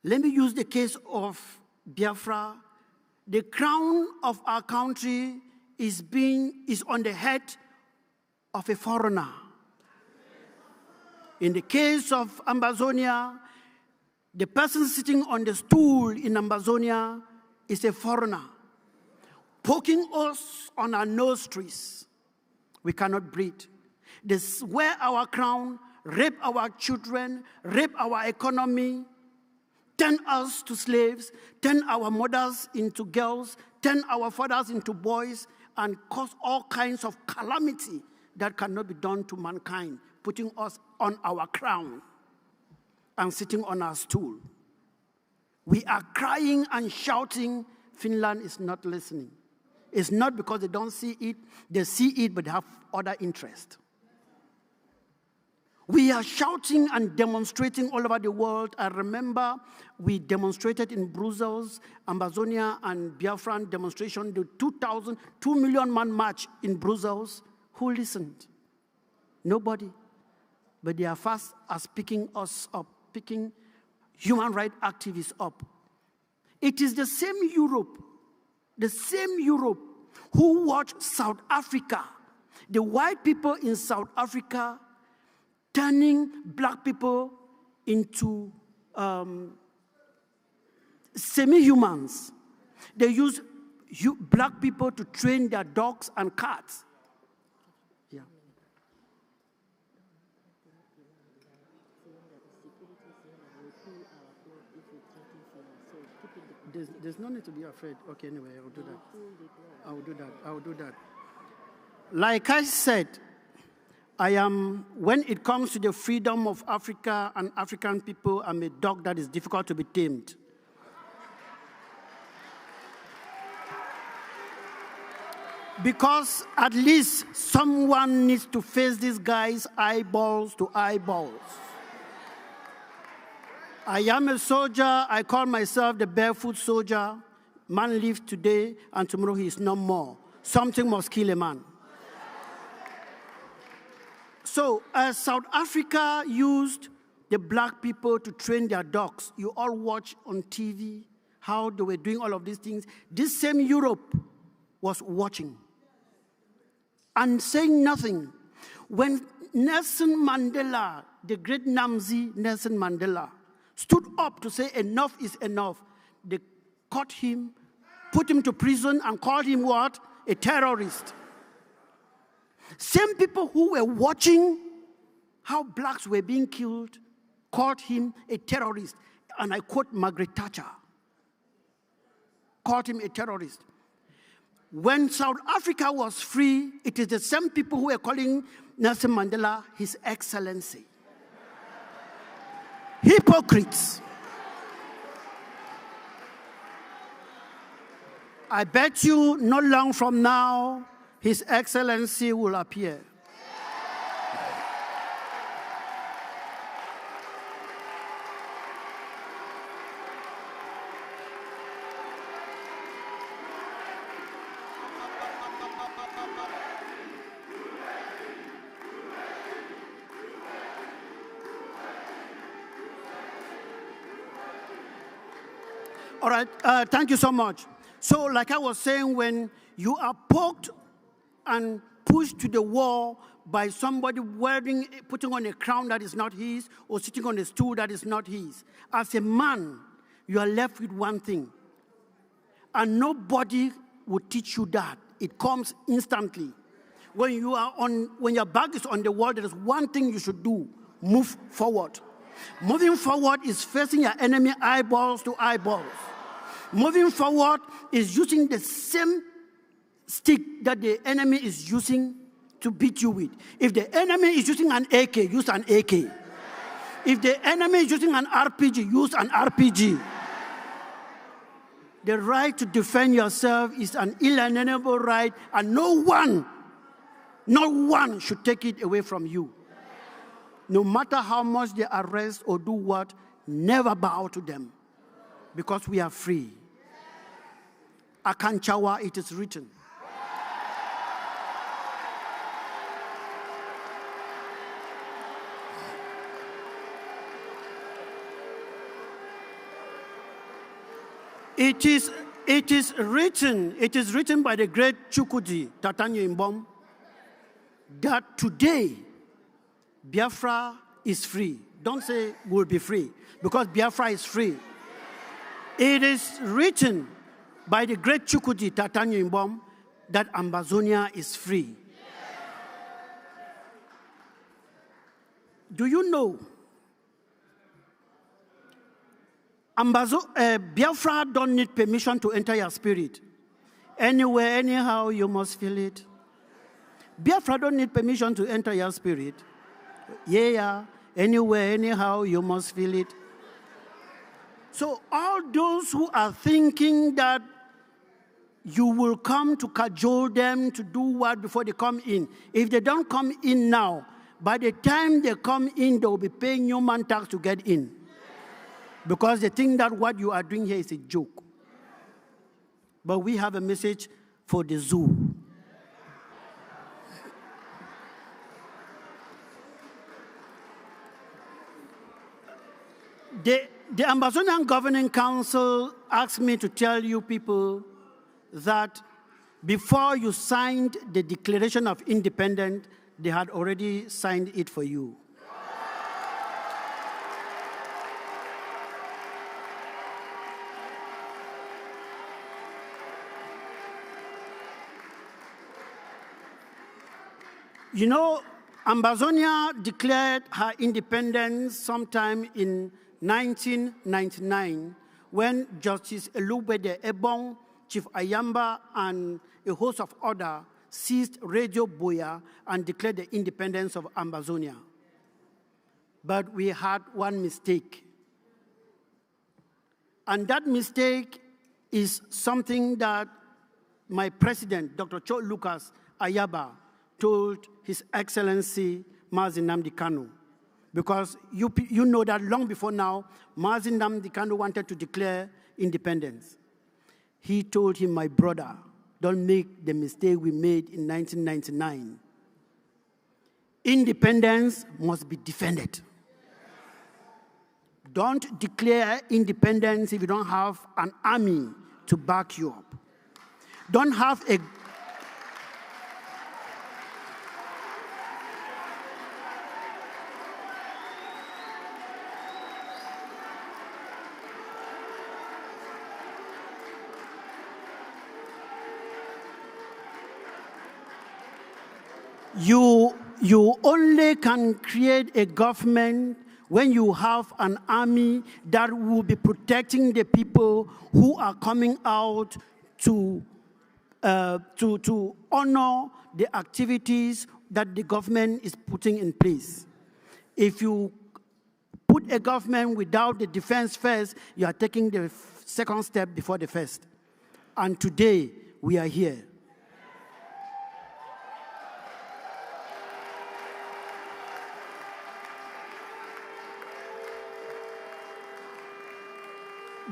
Let me use the case of Biafra. The crown of our country is on the head of a foreigner. In the case of Amazonia, the person sitting on the stool in Amazonia is a foreigner, poking us on our nostrils. We cannot breathe. They wear our crown, rape our children, rape our economy, turn us to slaves, turn our mothers into girls, turn our fathers into boys, and cause all kinds of calamity that cannot be done to mankind, putting us on our crown and sitting on our stool. We are crying and shouting. Finland is not listening. It's not because they don't see it. They see it, but they have other interest. We are shouting and demonstrating all over the world. I remember we demonstrated in Brussels, Amazonia and Biafran demonstration, the 2 million man march in Brussels. Who listened? Nobody. But they are fast as picking us up, picking human rights activists up. It is the same Europe who watched South Africa, the white people in South Africa turning black people into semi-humans. They use black people to train their dogs and cats. Yeah. There's no need to be afraid. Okay, anyway, I will do that. I will do that. Like I said, when it comes to the freedom of Africa and African people, I'm a dog that is difficult to be tamed. Because at least someone needs to face these guys eyeballs to eyeballs. I am a soldier. I call myself the barefoot soldier. Man lives today, and tomorrow he is no more. Something must kill a man. So, as South Africa used the black people to train their dogs, you all watch on TV how they were doing all of these things. This same Europe was watching and saying nothing. When Nelson Mandela, the great Namzi Nelson Mandela, stood up to say enough is enough, they caught him, put him to prison, and called him what? A terrorist. Same people who were watching how blacks were being killed called him a terrorist. And I quote Margaret Thatcher. Called him a terrorist. When South Africa was free, it is the same people who were calling Nelson Mandela His Excellency. Hypocrites. I bet you not long from now, His Excellency will appear. All right, thank you so much. So like I was saying, when you are poked and pushed to the wall by somebody putting on a crown that is not his, or sitting on a stool that is not his, as a man, you are left with one thing. And nobody will teach you that. It comes instantly. When your back is on the wall, there is one thing you should do: move forward. Moving forward is facing your enemy eyeballs to eyeballs. Moving forward is using the same stick that the enemy is using to beat you with. If the enemy is using an AK, use an AK. If the enemy is using an RPG, use an RPG. The right to defend yourself is an inalienable right, and no one should take it away from you. No matter how much they arrest or do what, never bow to them, because we are free. Akanchawa, it is written. It is written by the great Chukwudi Tatanyo Imbom that today Biafra is free. Don't say we'll be free, because Biafra is free. It is written by the great Chukwudi Tatanyo Imbom that Ambazonia is free. Do you know Biafra don't need permission to enter your spirit? Anywhere, anyhow, you must feel it. Biafra don't need permission to enter your spirit. Yeah, anywhere, anyhow, you must feel it. So all those who are thinking that you will come to cajole them to do what before they come in, if they don't come in now, by the time they come in, they will be paying human tax to get in. Because they think that what you are doing here is a joke. But we have a message for the zoo. The Ambazonian Governing Council asked me to tell you people that before you signed the Declaration of Independence, they had already signed it for you. You know, Ambazonia declared her independence sometime in 1999 when Justice Elubede Ebong, Chief Ayamba, and a host of others seized Radio Boya and declared the independence of Ambazonia. But we had one mistake. And that mistake is something that my president, Dr. Cho Lucas Ayaba, told His Excellency Mazi Nnamdi Kanu. Because you know that long before now, Mazi Nnamdi Kanu wanted to declare independence. He told him, my brother, don't make the mistake we made in 1999. Independence must be defended. Don't declare independence if you don't have an army to back you up. Don't have a You only can create a government when you have an army that will be protecting the people who are coming out to to honor the activities that the government is putting in place. If you put a government without the defense first, you are taking the second step before the first. And today, we are here.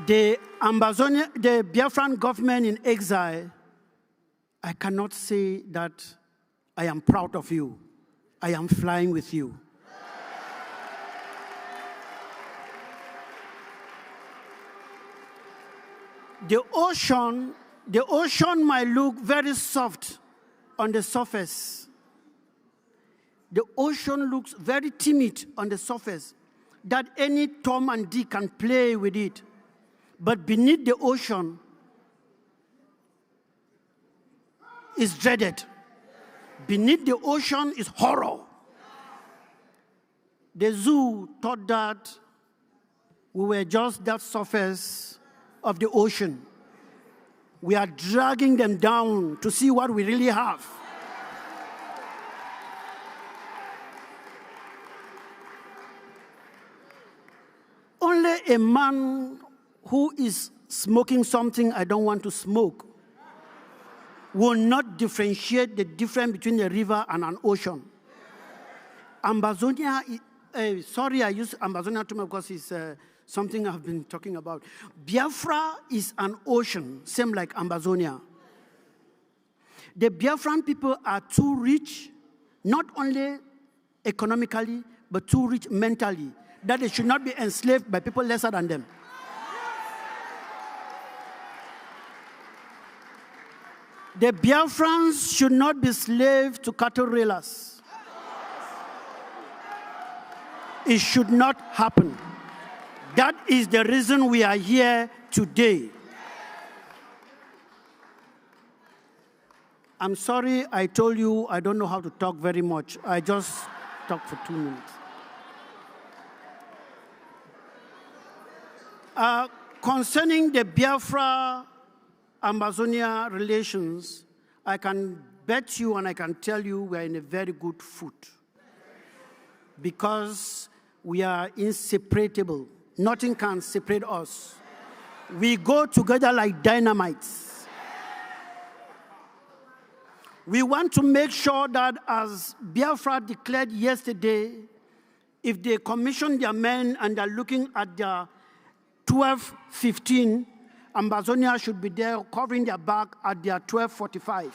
The Biafran government in exile, I cannot say that I am proud of you. I am flying with you. The ocean might look very soft on the surface. The ocean looks very timid on the surface, that any Tom and Dick can play with it. But beneath the ocean is dreaded. Beneath the ocean is horror. The zoo thought that we were just that surface of the ocean. We are dragging them down to see what we really have. Only a man who is smoking something I don't want to smoke will not differentiate the difference between a river and an ocean. Amazonia, sorry I use Amazonia too much because it's something I've been talking about. Biafra is an ocean, same like Amazonia. The Biafran people are too rich, not only economically, but too rich mentally, that they should not be enslaved by people lesser than them. The Biafrans should not be slaves to cattle railers. It should not happen. That is the reason we are here today. I'm sorry I told you I don't know how to talk very much. I just talked for 2 minutes. Concerning the Biafra Amazonia relations, I can bet you and I can tell you we are in a very good foot because we are inseparable. Nothing can separate us. We go together like dynamites. We want to make sure that, as Biafra declared yesterday, if they commission their men and they're looking at their 12:15, Amazonia should be there covering their back at their 12:45.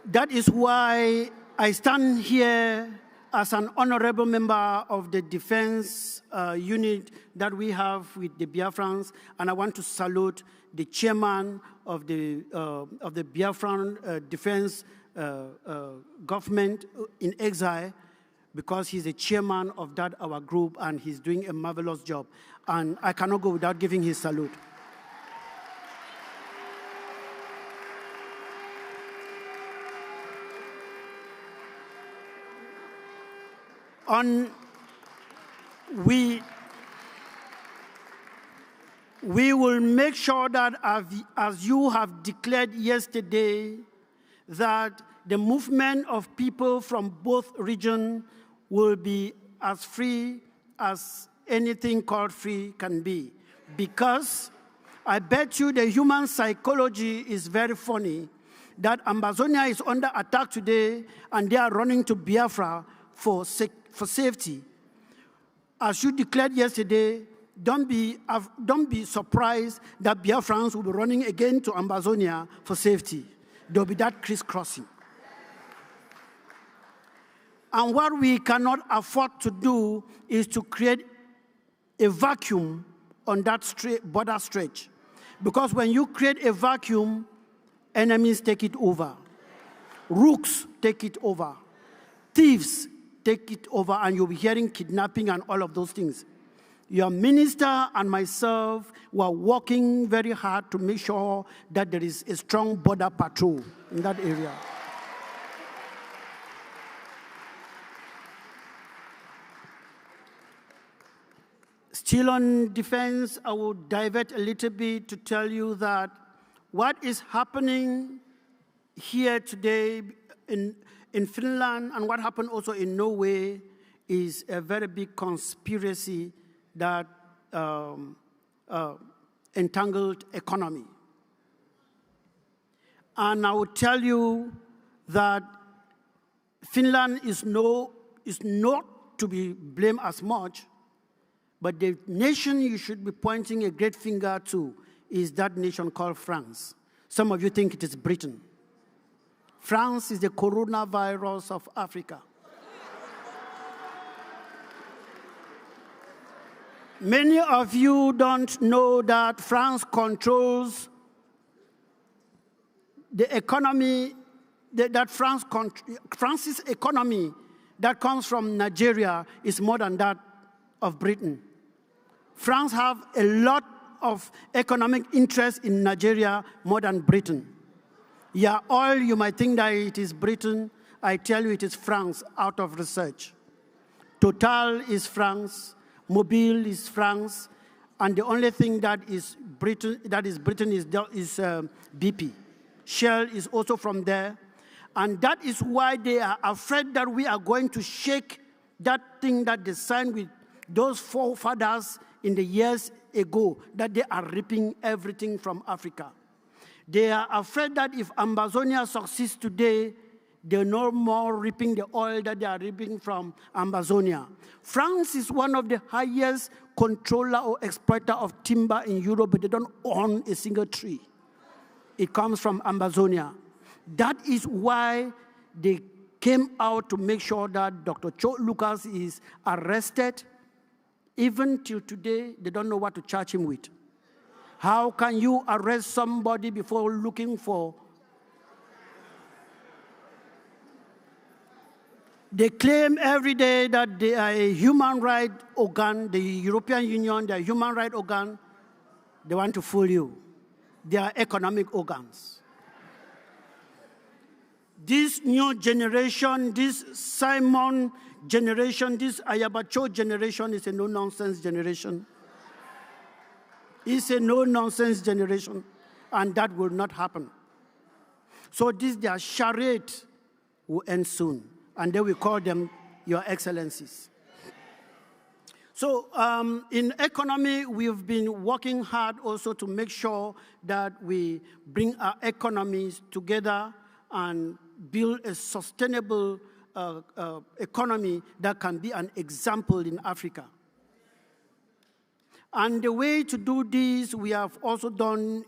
That is why I stand here as an honorable member of the defense unit that we have with the Biafrans, and I want to salute the chairman of the Biafran defense government in exile, because he's the chairman of that our group, and he's doing a marvelous job. And I cannot go without giving his salute. We will make sure that, as you have declared yesterday, that the movement of people from both regions will be as free as anything called free can be. Because I bet you the human psychology is very funny, that Amazonia is under attack today and they are running to Biafra for safety. As you declared yesterday, don't be surprised that Biafrans will be running again to Amazonia for safety. There will be that crisscrossing. And what we cannot afford to do is to create a vacuum on that border stretch. Because when you create a vacuum, enemies take it over. Rooks take it over. Thieves take it over, and you'll be hearing kidnapping and all of those things. Your minister and myself were working very hard to make sure that there is a strong border patrol in that area. Still on defense, I will divert a little bit to tell you that what is happening here today in Finland and what happened also in Norway is a very big conspiracy that entangled economy. And I will tell you that Finland is not to be blamed as much, but the nation you should be pointing a great finger to is that nation called France. Some of you think it is Britain. France is the coronavirus of Africa. Many of you don't know that France controls the economy, France's economy that comes from Nigeria is more than that of Britain. France have a lot of economic interest in Nigeria more than Britain. Yeah, oil, you might think that it is Britain. I tell you it is France out of research. Total is France, Mobil is France, and the only thing that is Britain is BP. Shell is also from there. And that is why they are afraid that we are going to shake that thing that they signed with those forefathers in the years ago, that they are ripping everything from Africa. They are afraid that if Amazonia succeeds today, they're no more ripping the oil that they are ripping from Amazonia. France is one of the highest controller or exploiter of timber in Europe, but they don't own a single tree. It comes from Amazonia. That is why they came out to make sure that Dr. Cho Lucas is arrested. Even till today, they don't know what to charge him with. How can you arrest somebody before looking for? They claim every day that they are a human rights organ, the European Union, they are human rights organ. They want to fool you. They are economic organs. This new generation, this Simon generation, this Ayabacho generation is a no-nonsense generation. It's a no-nonsense generation, and that will not happen. So their charade will end soon, and then we call them Your Excellencies. So in economy, we've been working hard also to make sure that we bring our economies together and build a sustainable economy that can be an example in Africa. And the way to do this, we have also done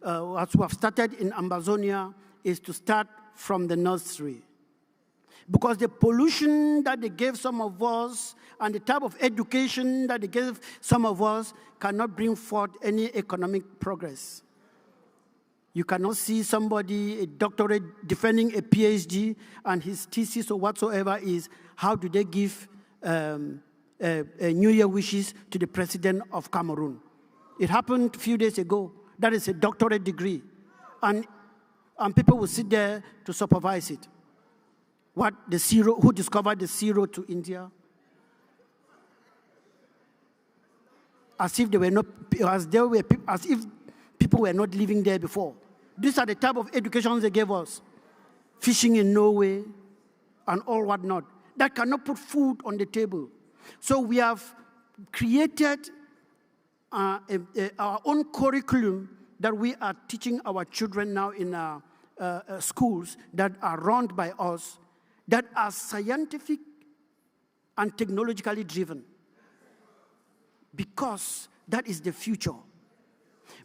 as we have started in Amazonia, is to start from the nursery. Because the pollution that they gave some of us and the type of education that they gave some of us cannot bring forth any economic progress. You cannot see somebody, a doctorate, defending a PhD, and his thesis or whatsoever is, how do they give New Year wishes to the president of Cameroon? It happened a few days ago. That is a doctorate degree. And people will sit there to supervise it. Who discovered the zero to India? As if people were not living there before. These are the type of educations they gave us. Fishing in Norway and all whatnot. That cannot put food on the table. So we have created our own curriculum that we are teaching our children now in our schools that are run by us, that are scientific and technologically driven. Because that is the future.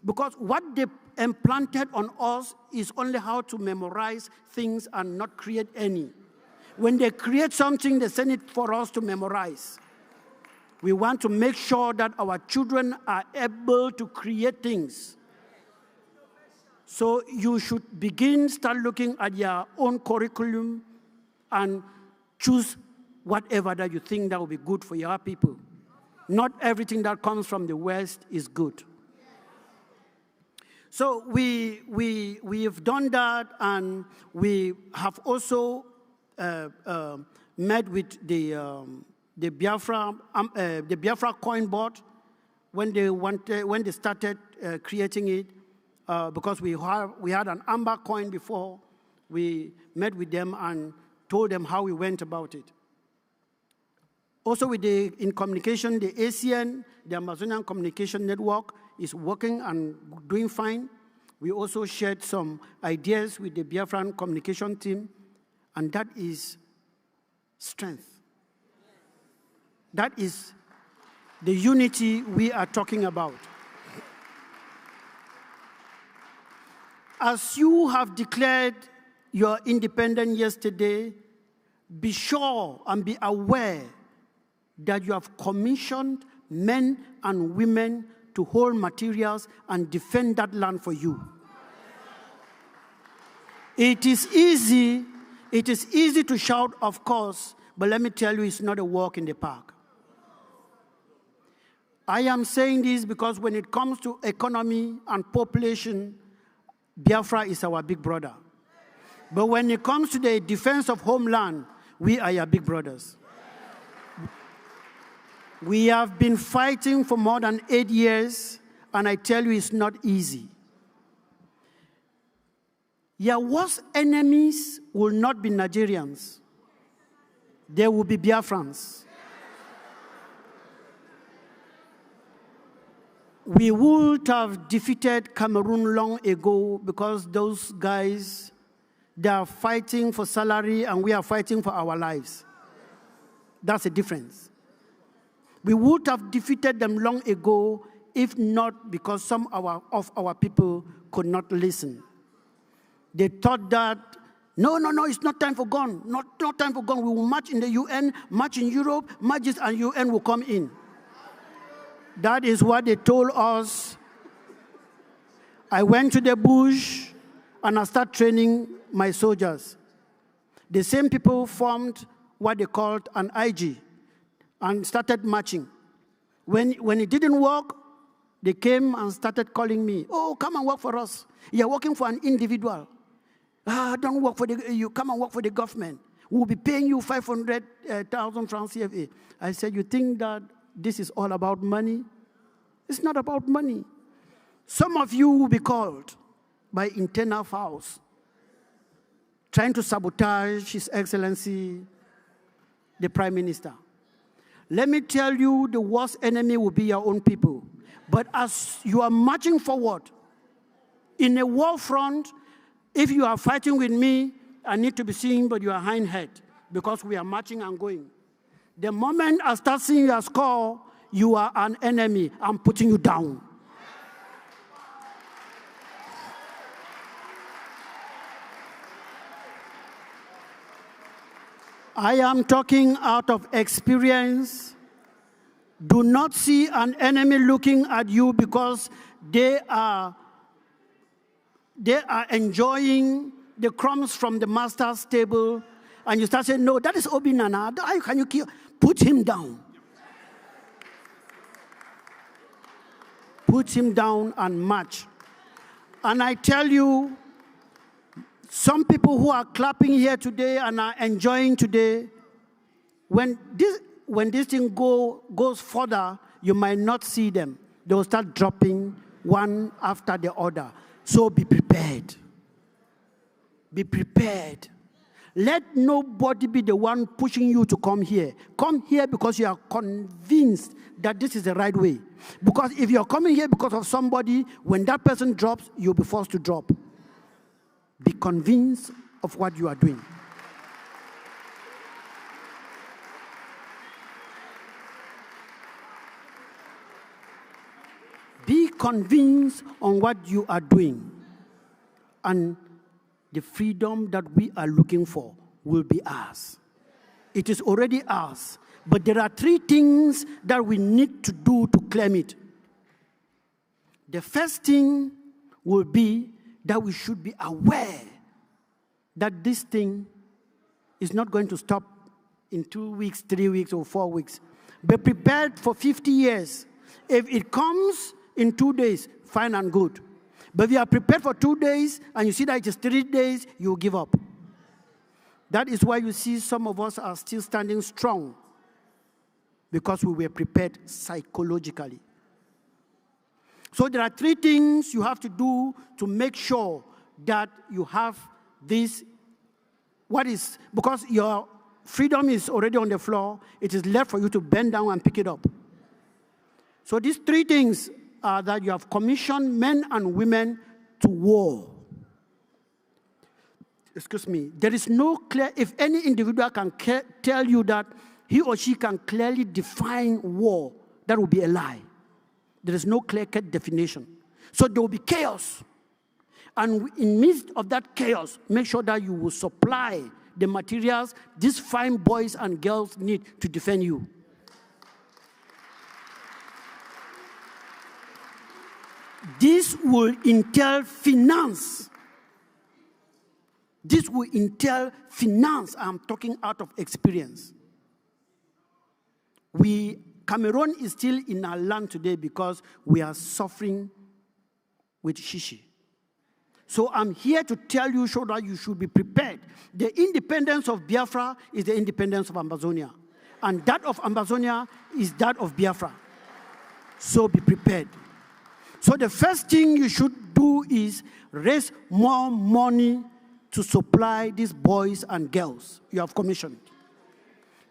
Because what they implanted on us is only how to memorize things and not create any. When they create something, they send it for us to memorize. We want to make sure that our children are able to create things. So you should start looking at your own curriculum and choose whatever that you think that will be good for your people. Not everything that comes from the West is good. So we have done that, and we have also met with the Biafra coin board when they started creating it, because we had an amber coin before. We met with them and told them how we went about it. Also in communication, the ASEAN, the Amazonian Communication Network, is working and doing fine. We also shared some ideas with the Biafran communication team, and that is strength. That is the unity we are talking about. As you have declared your independence yesterday, be sure and be aware that you have commissioned men and women to hold materials and defend that land for you. It is easy to shout, of course, but let me tell you, it's not a walk in the park. I am saying this because when it comes to economy and population, Biafra is our big brother. But when it comes to the defense of homeland, we are your big brothers. We have been fighting for more than 8 years, and I tell you, it's not easy. Your worst enemies will not be Nigerians. They will be Biafrans. We would have defeated Cameroon long ago because those guys, they are fighting for salary and we are fighting for our lives. That's the difference. We would have defeated them long ago if not because some of our people could not listen. They thought that, no, it's not time for gun. Not time for gun. We will march in the UN, march in Europe, marches and UN will come in. That is what they told us. I went to the bush and I started training my soldiers. The same people formed what they called an IG and started marching. When it didn't work, they came and started calling me. Oh, come and work for us. You're working for an individual. Don't work for you come and work for the government. We'll be paying you 500,000 francs CFA. I said, you think that this is all about money? It's not about money. Some of you will be called by internal files, trying to sabotage His Excellency, the Prime Minister. Let me tell you, the worst enemy will be your own people. But as you are marching forward in a war front, if you are fighting with me, I need to be seen, but you are hindhead because we are marching and going. The moment I start seeing your score, you are an enemy. I'm putting you down. I am talking out of experience. Do not see an enemy looking at you because they are enjoying the crumbs from the master's table, and you start saying, no, that is Obi Nana. How can you kill? Put him down. Put him down and march. And I tell you, some people who are clapping here today and are enjoying today, when this thing goes further, you might not see them. They will start dropping one after the other. So be prepared. Be prepared. Let nobody be the one pushing you to come here. Come here because you are convinced that this is the right way. Because if you're coming here because of somebody, when that person drops, you'll be forced to drop. Be convinced of what you are doing. Be convinced on what you are doing. And the freedom that we are looking for will be ours. It is already ours. But there are 3 things that we need to do to claim it. The first thing will be that we should be aware that this thing is not going to stop in 2 weeks, 3 weeks, or 4 weeks. Be prepared for 50 years. If it comes in 2 days, fine and good. But if you are prepared for 2 days and you see that it is 3 days, you give up. That is why you see some of us are still standing strong, because we were prepared psychologically. So there are 3 things you have to do to make sure that you have this. Because your freedom is already on the floor, it is left for you to bend down and pick it up. So these 3 things are that you have commissioned men and women to war. Excuse me. There is no clear, if any individual can tell you that he or she can clearly define war, that will be a lie. There is no clear-cut definition. So there will be chaos. And in the midst of that chaos, make sure that you will supply the materials these fine boys and girls need to defend you. This will entail finance. This will entail finance. I'm talking out of experience. Cameroon is still in our land today because we are suffering with shishi. So I'm here to tell you so that you should be prepared. The independence of Biafra is the independence of Ambazonia. And that of Ambazonia is that of Biafra. So be prepared. So the first thing you should do is raise more money to supply these boys and girls you have commissioned.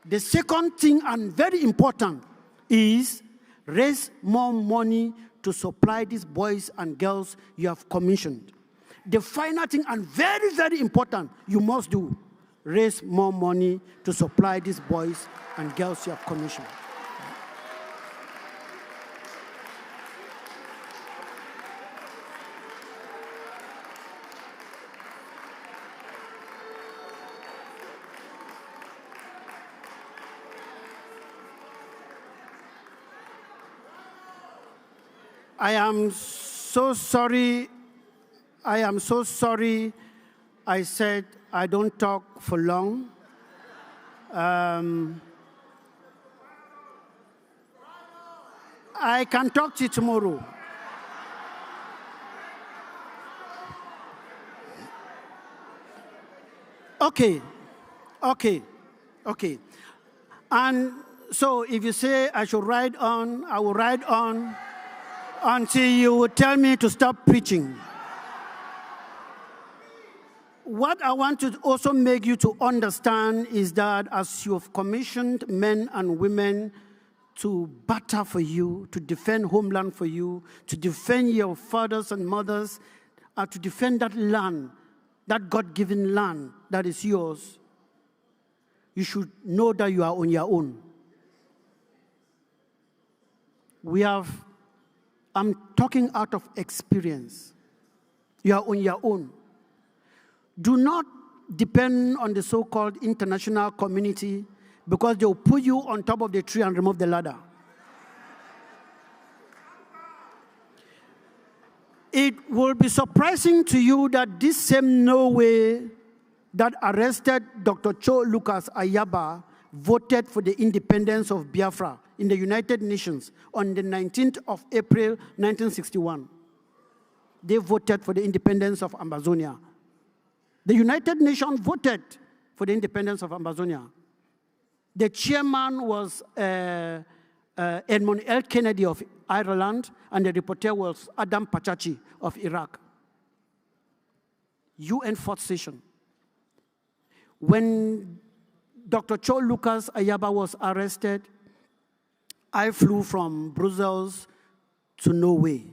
The second thing, and very important, is raise more money to supply these boys and girls you have commissioned. The final thing, and very, very important, you must do, raise more money to supply these boys and girls you have commissioned. I am so sorry. I said I don't talk for long. I can talk to you tomorrow. Okay. And so if you say I should ride on, I will ride on until you will tell me to stop preaching. What I want to also make you to understand is that as you have commissioned men and women to battle for you, to defend homeland for you, to defend your fathers and mothers, to defend that land, that God-given land that is yours, you should know that you are on your own. I'm talking out of experience. You are on your own. Do not depend on the so-called international community because they'll put you on top of the tree and remove the ladder. It will be surprising to you that this same Norway that arrested Dr. Cho Lucas Ayaba voted for the independence of Biafra in the United Nations on the 19th of April, 1961. They voted for the independence of Ambazonia. The United Nations voted for the independence of Ambazonia. The chairman was Edmund L. Kennedy of Ireland, and the reporter was Adam Pachachi of Iraq. UN fourth session. When Dr. Cho Lucas Ayaba was arrested, I flew from Brussels to Norway.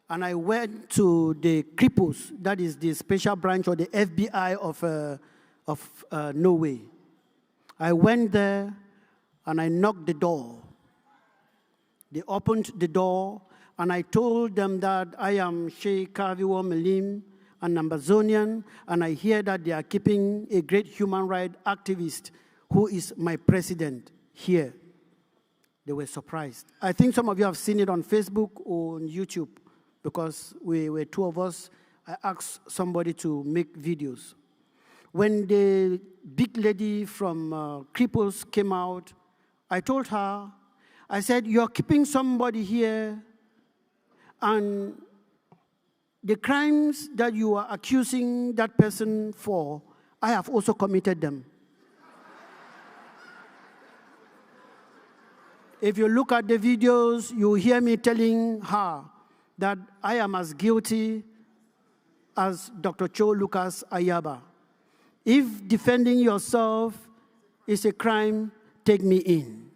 And I went to the Kripos, that is the special branch of the FBI of Norway. I went there and I knocked the door. They opened the door and I told them that I am Sheikh Kaviwo Melim, an Ambazonian, and I hear that they are keeping a great human rights activist who is my president here. They were surprised. I think some of you have seen it on Facebook or on YouTube because we were two of us. I asked somebody to make videos. When the big lady from Kripos came out, I told her, I said, you're keeping somebody here, and the crimes that you are accusing that person for, I have also committed them. If you look at the videos, you hear me telling her that I am as guilty as Dr. Cho Lucas Ayaba. If defending yourself is a crime, take me in.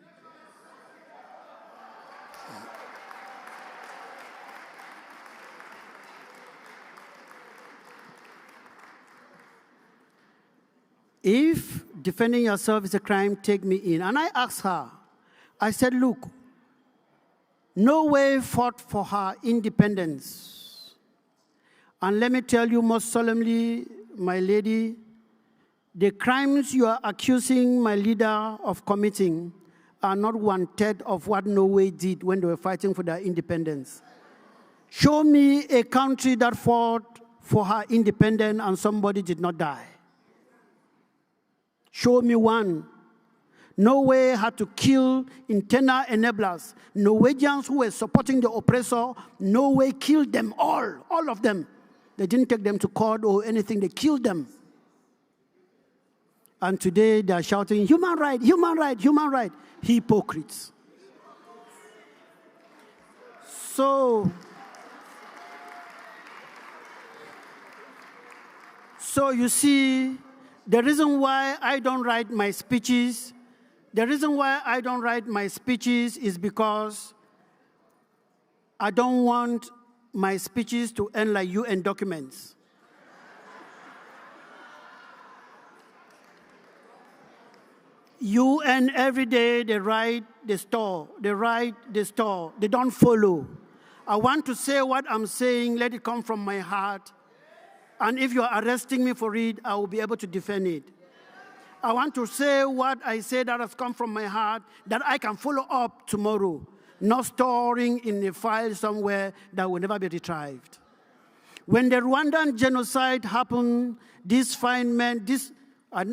If defending yourself is a crime, take me in. And I asked her, I said, look, Norway fought for her independence. And let me tell you most solemnly, my lady, the crimes you are accusing my leader of committing are not 1/3 of what Norway did when they were fighting for their independence. Show me a country that fought for her independence and somebody did not die. Show me one. Norway had to kill internal enablers. Norwegians who were supporting the oppressor, Norway killed them all of them. They didn't take them to court or anything, they killed them. And today they are shouting, human right, human right, human right. Hypocrites. So you see, the reason why I don't write my speeches, is because I don't want my speeches to end like UN documents. UN every day, they write, they store, they write, they store, they don't follow. I want to say what I'm saying, let it come from my heart. And if you're arresting me for it, I will be able to defend it. I want to say what I say that has come from my heart, that I can follow up tomorrow, not storing in a file somewhere that will never be retrieved. When the Rwandan genocide happened, these fine men,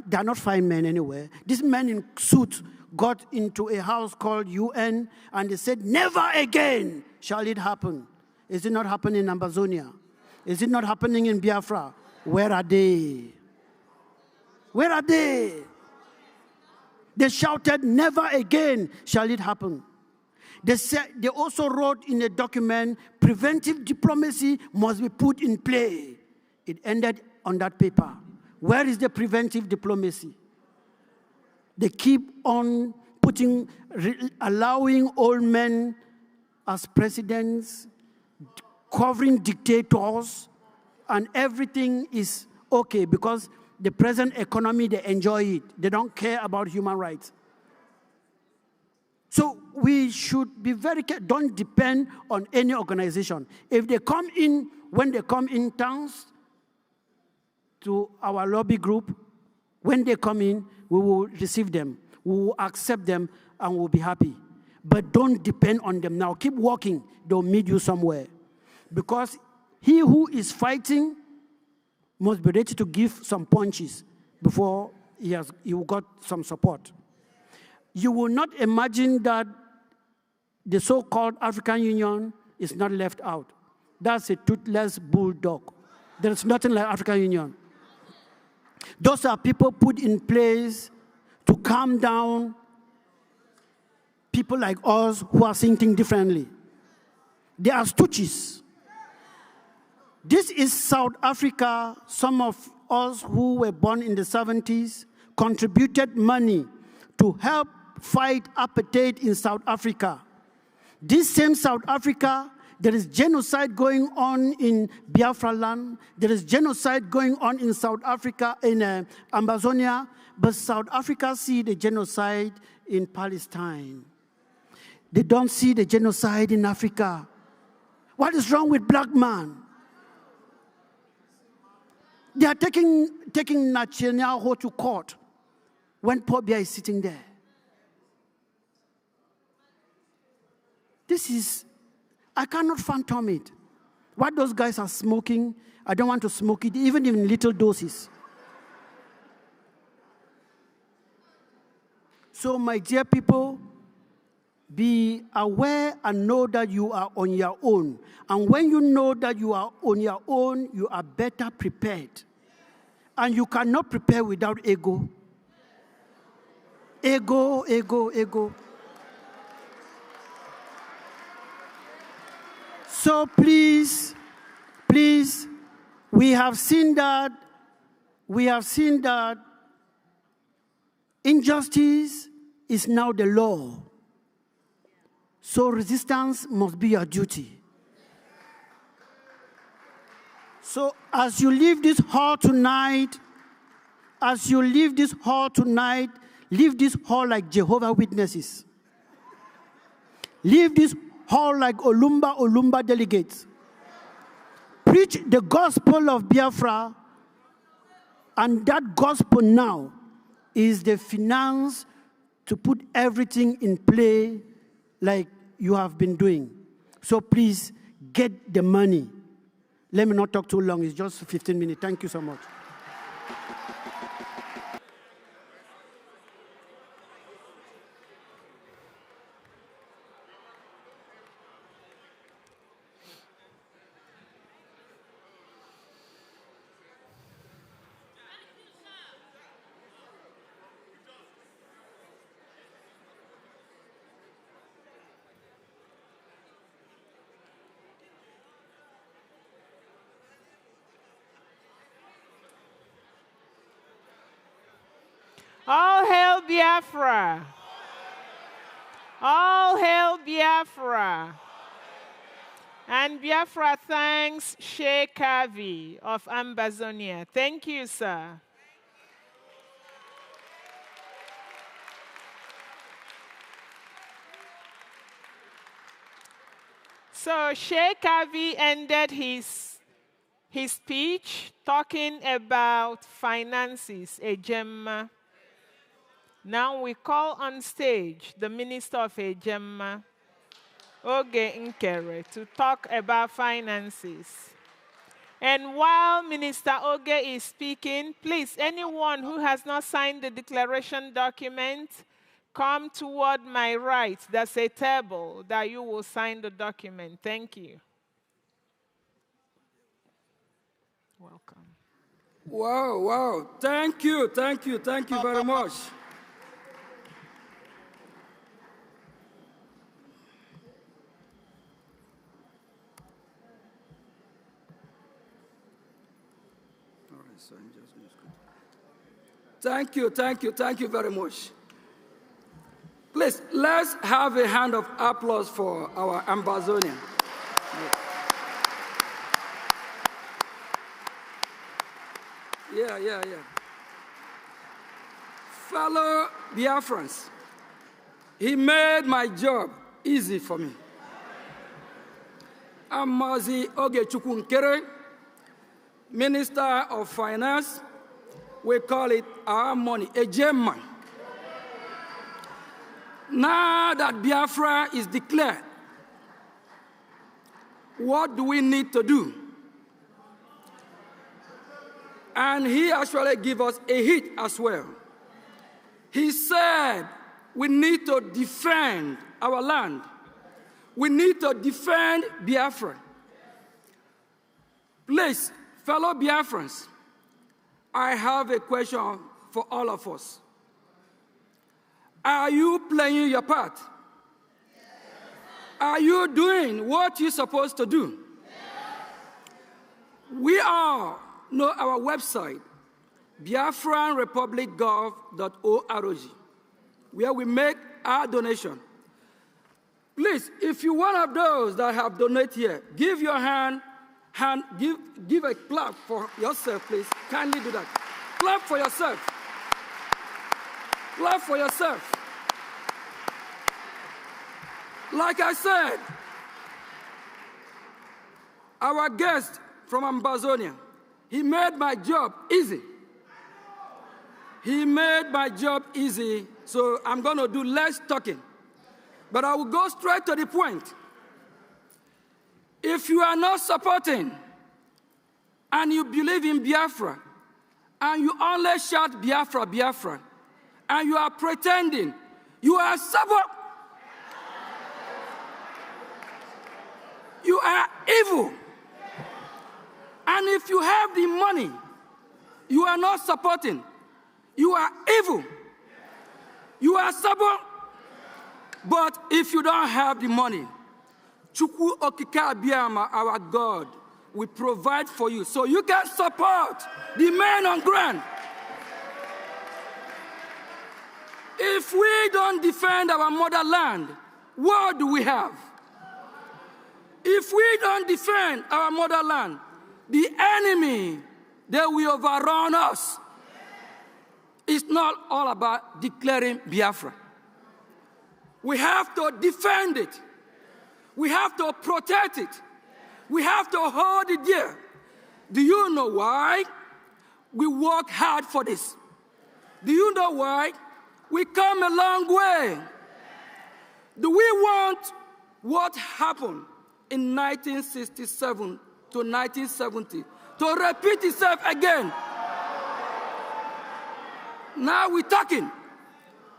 they're not fine men anyway, these men in suits got into a house called UN and they said, never again shall it happen. Is it not happening in Amazonia? Is it not happening in Biafra? Where are they? Where are they? They shouted, never again shall it happen. They also wrote in a document, preventive diplomacy must be put in play. It ended on that paper. Where is the preventive diplomacy? They keep on allowing old men as presidents, covering dictators, and everything is okay because the present economy, they enjoy it. They don't care about human rights. So we should be very careful. Don't depend on any organization. If they come in, when they come in towns to our lobby group, when they come in, we will receive them. We will accept them and we'll be happy. But don't depend on them now. Keep walking. They'll meet you somewhere. Because he who is fighting must be ready to give some punches before he got some support. You will not imagine that the so-called African Union is not left out. That's a toothless bulldog. There's nothing like African Union. Those are people put in place to calm down people like us who are thinking differently. They are stooges. This is South Africa. Some of us who were born in the 70s contributed money to help fight apartheid in South Africa. This same South Africa, there is genocide going on in Biafra land. There is genocide going on in South Africa, in Amazonia. But South Africa see the genocide in Palestine. They don't see the genocide in Africa. What is wrong with black man? They are taking Netanyahu to court when Paul Biya is sitting there. This is, I cannot fathom it. What those guys are smoking, I don't want to smoke it, even in little doses. So, my dear people, be aware and know that you are on your own. And when you know that you are on your own, you are better prepared. And you cannot prepare without ego. Ego, ego, ego. So please, we have seen that injustice is now the law. So resistance must be your duty. So as you leave this hall tonight, leave this hall like Jehovah's Witnesses. Leave this hall like Olumba delegates. Preach the gospel of Biafra, and that gospel now is the finance to put everything in play like you have been doing. So please, get the money. Let me not talk too long. It's just 15 minutes. Thank you so much. All hail Biafra! All hail Biafra! And Biafra thanks Sheikh Kavi of Ambazonia. Thank you, sir. So Sheikh Kavi ended his speech talking about finances, Ejemma. Now we call on stage the Minister of Ejemma, Oge Nkere, to talk about finances. And while Minister Oge is speaking, please, anyone who has not signed the declaration document, come toward my right. There's a table that you will sign the document. Thank you. Welcome. Wow. Thank you very much. Thank you very much. Please, let's have a hand of applause for our Ambazonian. Yeah. Fellow Biafrans, he made my job easy for me. I'm Mazi Ogechukwu Nkere, Minister of Finance. We call it our money, a gem. Now that Biafra is declared, what do we need to do? And he actually gave us a hit as well. He said we need to defend our land. We need to defend Biafra. Please, fellow Biafrans, I have a question for all of us. Are you playing your part? Yes. Are you doing what you're supposed to do? Yes. We all know our website, biafranrepublicgov.org, where we make our donation. Please, if you're one of those that have donated here, give your give a clap for yourself, please. Kindly do that. Clap for yourself. Clap for yourself. Like I said, our guest from Ambazonia, he made my job easy. He made my job easy, so I'm going to do less talking. But I will go straight to the point. If you are not supporting and you believe in Biafra, and you only shout Biafra, Biafra, and you are pretending, you are you are evil. And if you have the money, you are not supporting. You are evil. You are stubborn. But if you don't have the money, Chukwu Okike Abiyama, our God, will provide for you so you can support the men on ground. If we don't defend our motherland, what do we have? If we don't defend our motherland, the enemy, they will overrun us. It's not all about declaring Biafra. We have to defend it. We have to protect it. We have to hold it dear. Do you know why we work hard for this? Do you know why we come a long way? Do we want what happened in 1967 to 1970 to repeat itself again? Now we're talking.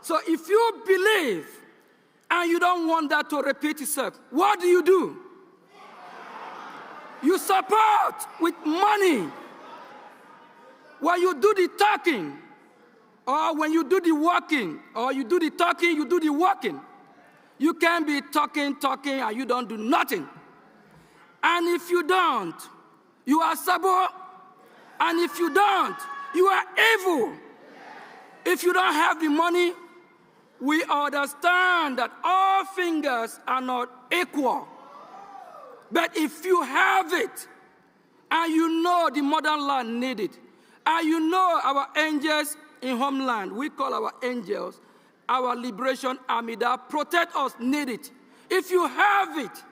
So if you believe and you don't want that to repeat itself, what do? You support with money. When you do the talking, or when you do the walking, or you do the talking, you do the walking. You can't be talking, and you don't do nothing. And if you don't, you are sabo. And if you don't, you are evil. If you don't have the money, we understand that all fingers are not equal. But if you have it, and you know the motherland need it, and you know our angels in homeland, we call our angels, our liberation army that protect us need it. If you have it,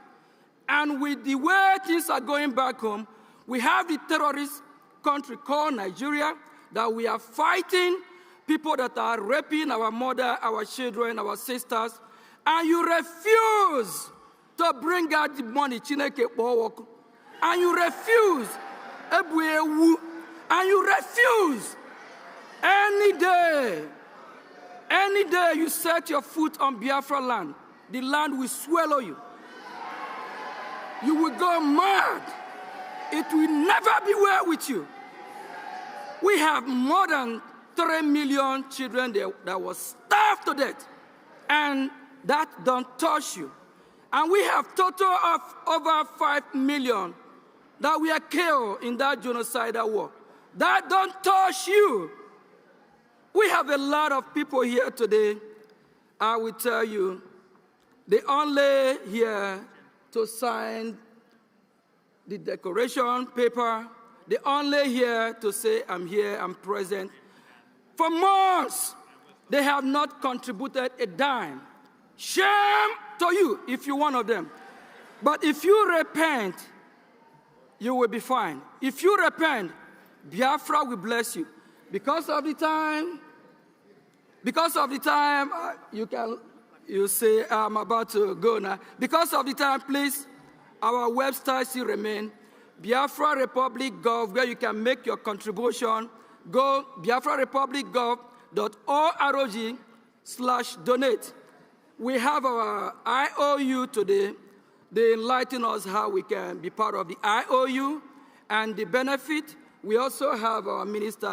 and with the way things are going back home, we have the terrorist country called Nigeria that we are fighting, people that are raping our mother, our children, our sisters, and you refuse to bring out the money, and you refuse, and you refuse any day you set your foot on Biafra land, the land will swallow you. You will go mad. It will never be well with you. We have more than 3 million children that was starved to death, and that don't touch you. And we have total of over 5 million that we are killed in that genocidal war. That don't touch you. We have a lot of people here today. I will tell you, they only here to sign the declaration paper. They only here to say, I'm here, I'm present. For months, they have not contributed a dime. Shame to you if you're one of them. But if you repent, you will be fine. If you repent, Biafra will bless you. Because of the time, you say, I'm about to go now. Because of the time, please, our website still remain, Biafra Republic Gov, where you can make your contribution. Go biafrarepublicgov.org/donate. We have our IOU today. They enlighten us how we can be part of the IOU and the benefit. We also have our minister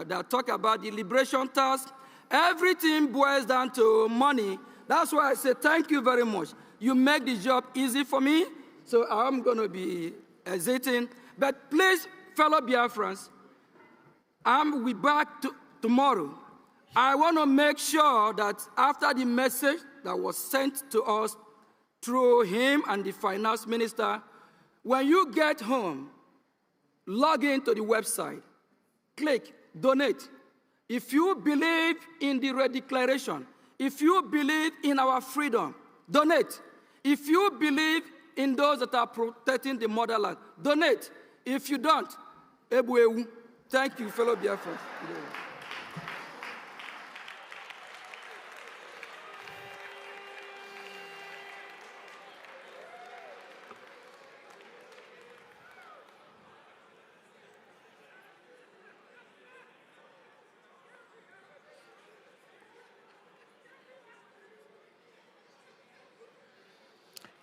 that talk about the liberation task. Everything boils down to money. That's why I say thank you very much. You make the job easy for me, so I'm going to be hesitating. But please, fellow Biafrans, I'm be back tomorrow. I want to make sure that after the message that was sent to us through him and the finance minister, when you get home, log into the website, click donate. If you believe in the redeclaration, if you believe in our freedom, donate. If you believe in those that are protecting the motherland, donate. If you don't, Ebuewu. Thank you, fellow Biafrans.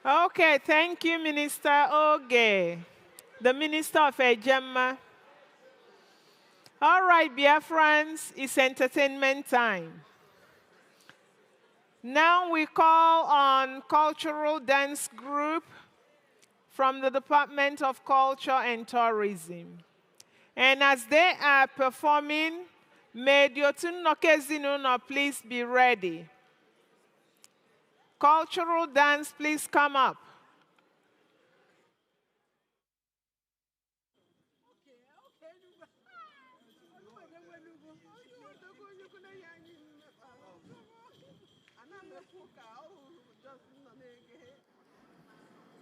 Okay, thank you, Minister Oge, the Minister of Ejema. All right, Biafrans, it's entertainment time. Now we call on cultural dance group from the Department of Culture and Tourism. And as they are performing, may Diotun Nokezinuna please be ready. Cultural dance, please come up.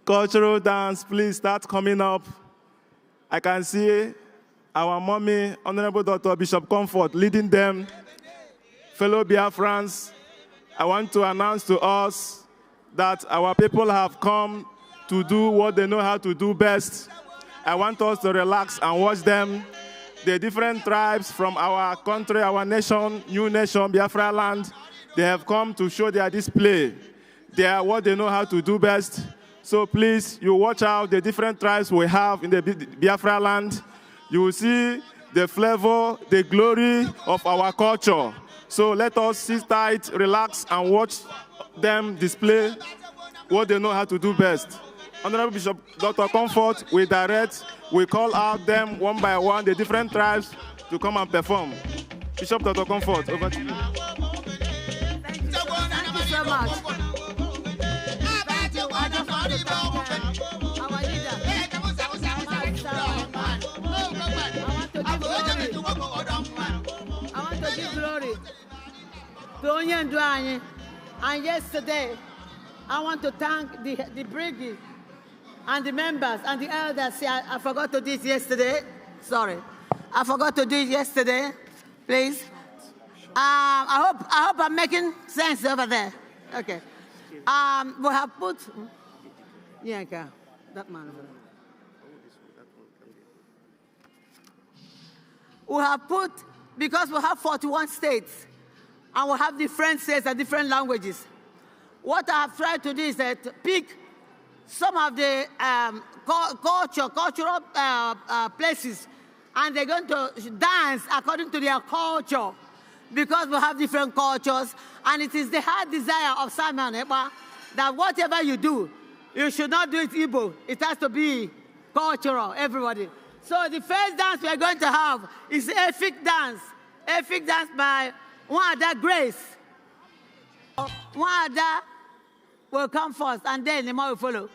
Cultural dance, please start coming up. I can see our mommy, Honorable Dr. Bishop Comfort, leading them. Fellow Biafrans, I want to announce to us that our people have come to do what they know how to do best. I want us to relax and watch them. The different tribes from our country, our nation, new nation, Biafra land, they have come to show their display. They are what they know how to do best. So please, you watch out the different tribes we have in the Biafra land. You will see the flavor, the glory of our culture. So let us sit tight, relax, and watch them display what they know how to do best. Honorable Bishop Dr. Comfort, we direct, we call out them one by one, the different tribes, to come and perform. Bishop Dr. Comfort, over to you. Thank you so much. And yesterday, I want to thank the brigade and the members and the elders. See, I forgot to do it yesterday. Sorry. I forgot to do it yesterday. Please. I hope I'm making sense over there. Okay. We have put... Yeah, okay. That man over there. We have put, because we have 41 states, and we have different states and different languages. What I have tried to do is that pick some of the cultural places, and they're going to dance according to their culture, because we have different cultures, and it is the heart desire of Simon Eba that whatever you do, you should not do it Igbo. It has to be cultural, everybody. So the first dance we are going to have is Efik dance. Efik dance by Wada Grace. Wada will come first, and then the more will follow.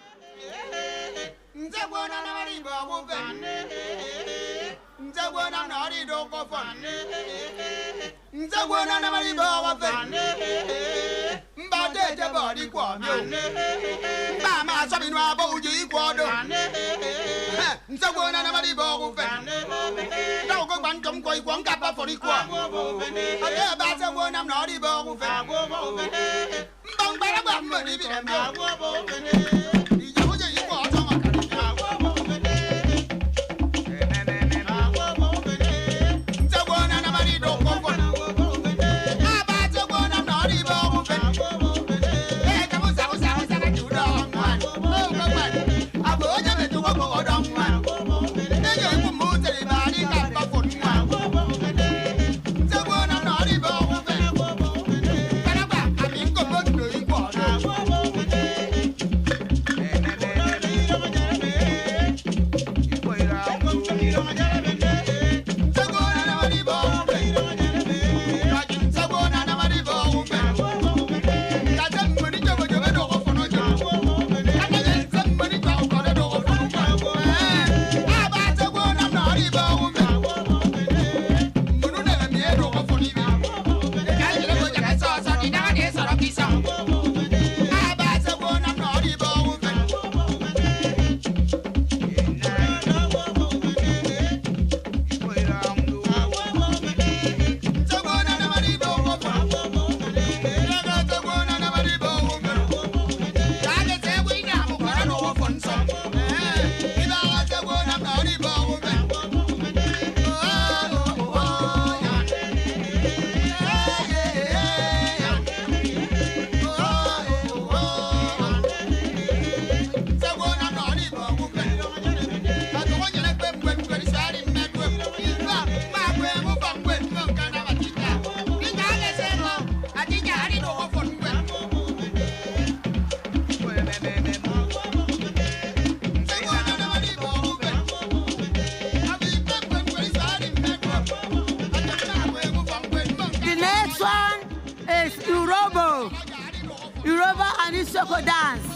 Yoruba and Isoko dance,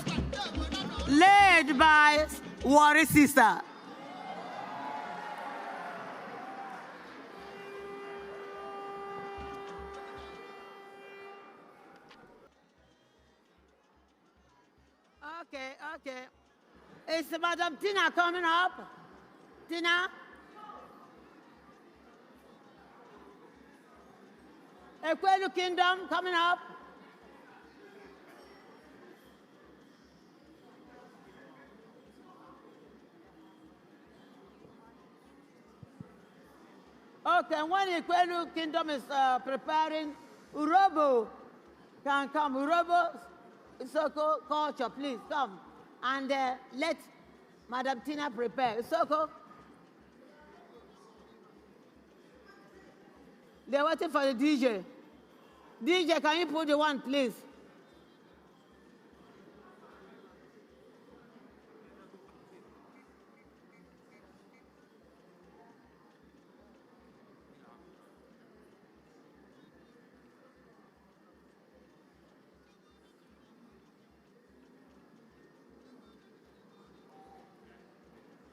led by Warri sister. Okay. Is Madam Tina coming up? Tina? Ekwelu Kingdom coming up? Okay, when Ekwelu Kingdom is preparing, Urobo can come. Urobo Isoko culture, please come. And let Madam Tina prepare. Isoko. They're waiting for the DJ. DJ, can you put the one, please?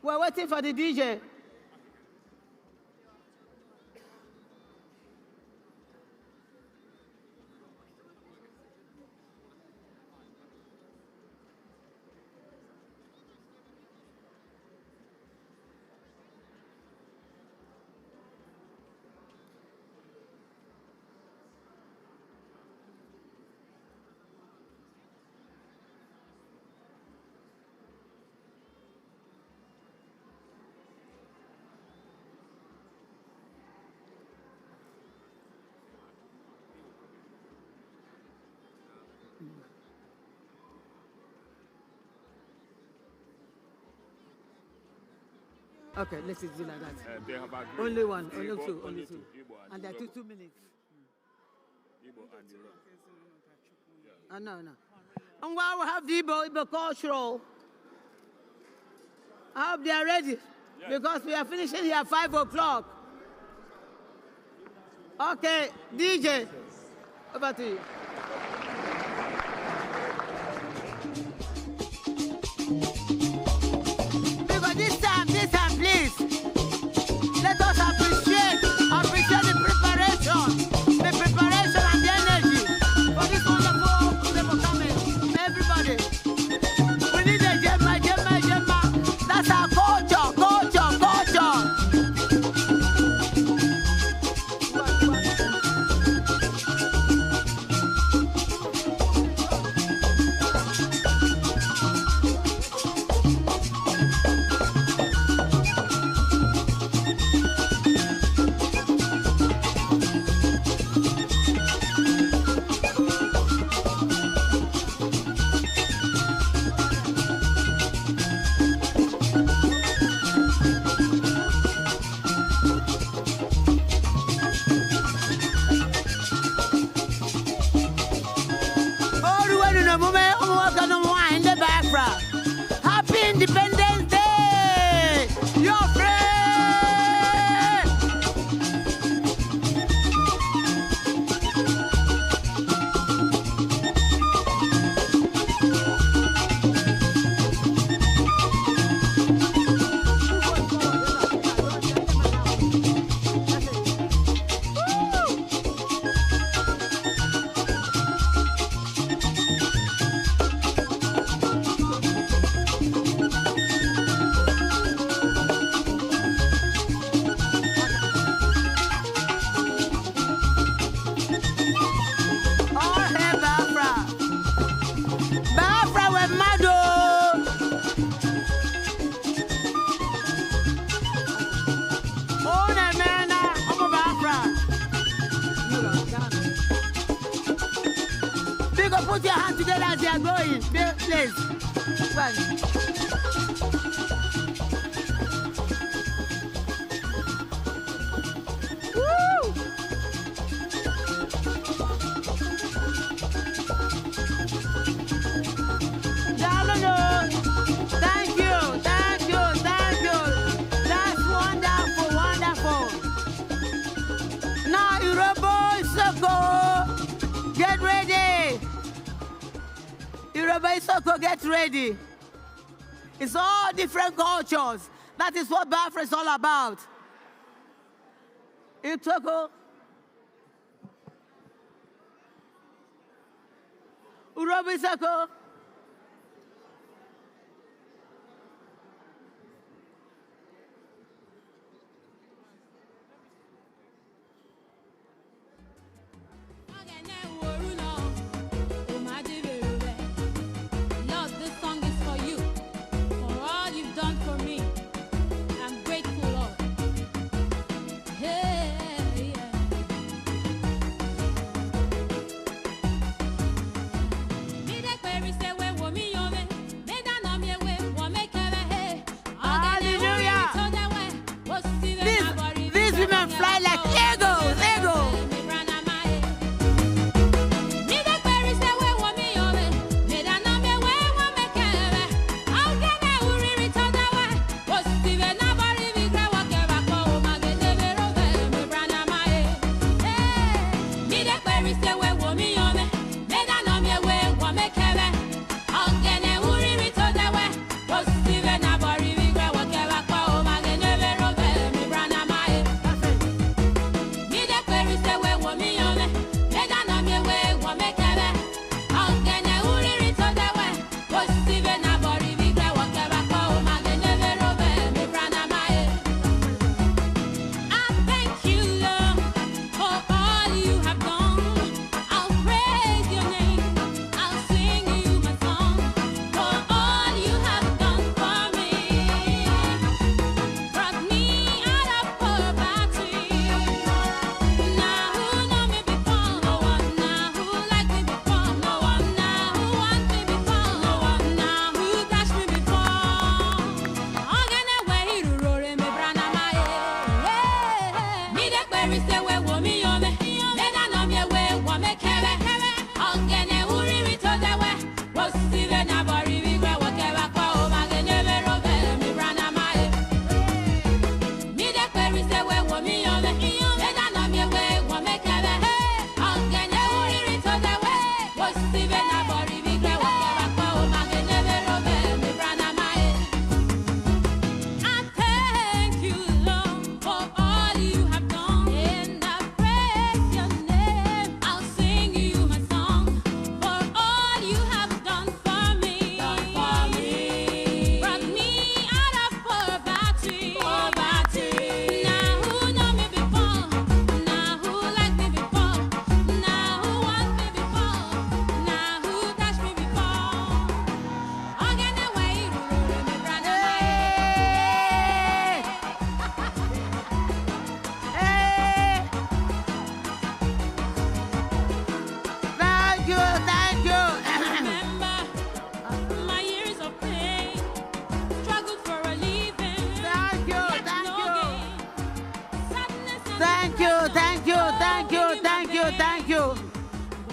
We're waiting for the DJ. Okay, let's do like that. They have agreed. Only one, only Igbo, two. Igbo And there are 2 minutes. Igbo and Yoruba. No. And while we have the Igbo cultural, I hope they are ready. Yes. Because we are finishing here at 5 o'clock. Okay, DJ, over to you. Because this time, please, let us appreciate the preparation and the energy for this wonderful people coming. Everybody, we need a Gemma. That's our culture. Biafra. Happy Independence Day! Your friend! Put your hands together as you are going. Please. One. Woo! Thank you. That's wonderful. Now, Yoruba, Soko, get ready. Uroba Isoko, get ready. It's all different cultures. That is what Biafra is all about. Itoko. Uroba Isoko.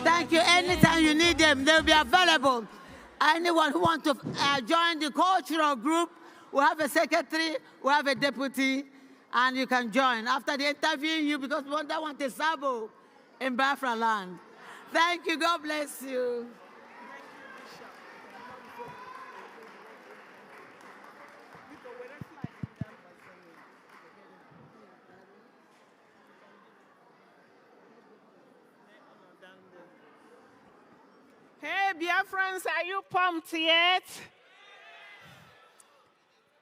Thank you. Anytime you need them, they'll be available. Anyone who wants to join the cultural group, we have a secretary, we have a deputy, and you can join. After the interviewing you, because we want a sabo in Biafra land. Thank you. God bless you. Hey, Biafrans, are you pumped yet?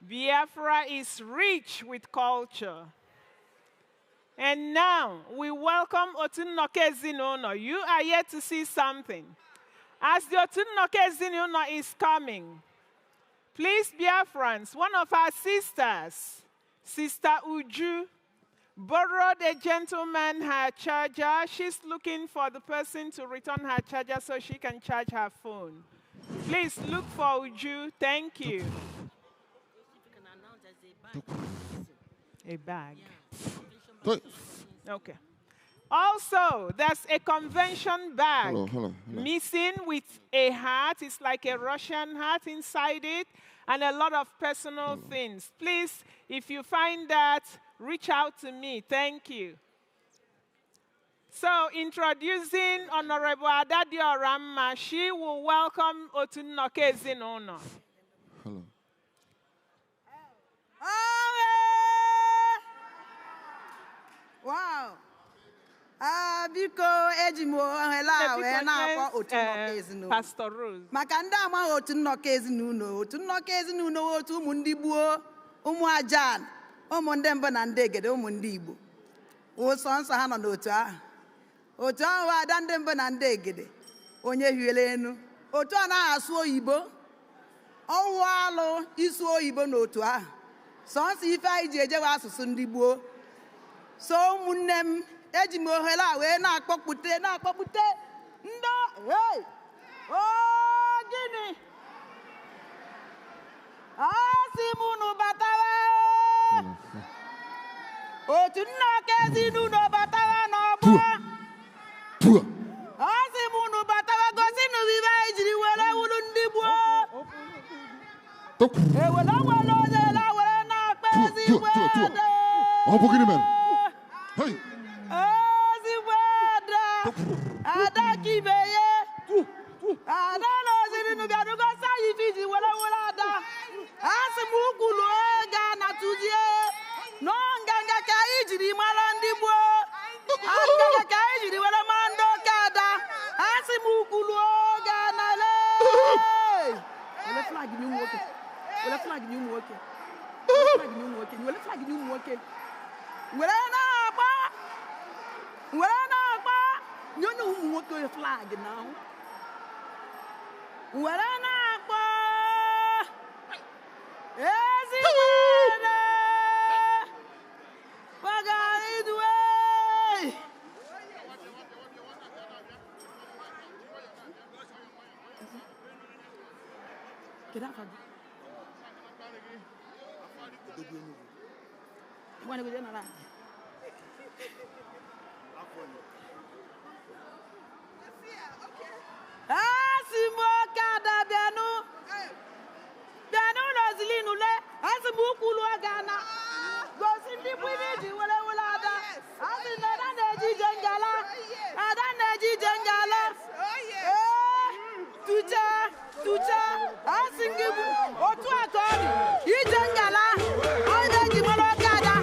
Biafra is rich with culture. And now, we welcome Otunnoke Zinono. You are here to see something. As the Otunnoke Zinono is coming, please, Biafrans, one of our sisters, Sister Uju, borrowed a gentleman her charger. She's looking for the person to return her charger so she can charge her phone. Please look for Uju. Thank you. A bag. Okay. Also, there's a convention bag missing with a hat. It's like a Russian hat inside it and a lot of personal things. Please, if you find that, reach out to me. Thank you. So, introducing Honorable Adadi Oramma, she will welcome Otunnoke Ezinụlọ. Hello. Wow. Biko ejimo hela we na-akpọ Otunnoke Ezinụlọ. Pastor Rose. Maka ndị amaghị Otunnoke Ezinụlọ, Otunnoke Ezinụlọ otu ụmụ ndị gboo, ụmụ ajan, ụmụ ndị mbụ na ndị egede, ụmụ ndị Igbo. Ụsọ nsọ ha nọ n'otu ahụ. Otu ahụ ada ndị mbụ na ndị egede, onye hiele enu. Otu a naghị asụ oyibo. Ọwụ alụ isu oyibo n'otu ahụ. Sọnsọ ife anyị ji ejewe asụsụ ndị gboo. So ụmụnne m eji m ohere a wee na-akpọpụte ndị hey gịnị asị m unu batawa Otunnoke Ezinụlọ batawa n'ọgbọ asị m unu batawa gosi nụ ibe anyị jiri were wuru ndị gboo ewere ozela were na-akpa ezigbo ede Hey. Ada kibeye. Ada no ziri no bia dugo sayi fiji wala ada. Asimu ga na tujie. No nganga ka ijiri mara ndi gbo. Nganga ka ijiri wala mando kada. Asimu ga na le. Wala flag ni woke. Wala flag ni woke. Wala flag ni woke. Wala na ba. You know who wants your flag now. Wala na ba. Eziwere. Pagaidwe. Get up. You want to go down? Asimoka bianu. Bianu rozilinu le. Asimukulu agana. Gosi ndi bwiji wala ada. Asinada neji jengala. Ada neji jengala. Tucha. Asingibu. Otu akori. Ijengala. Oide jimolo kada.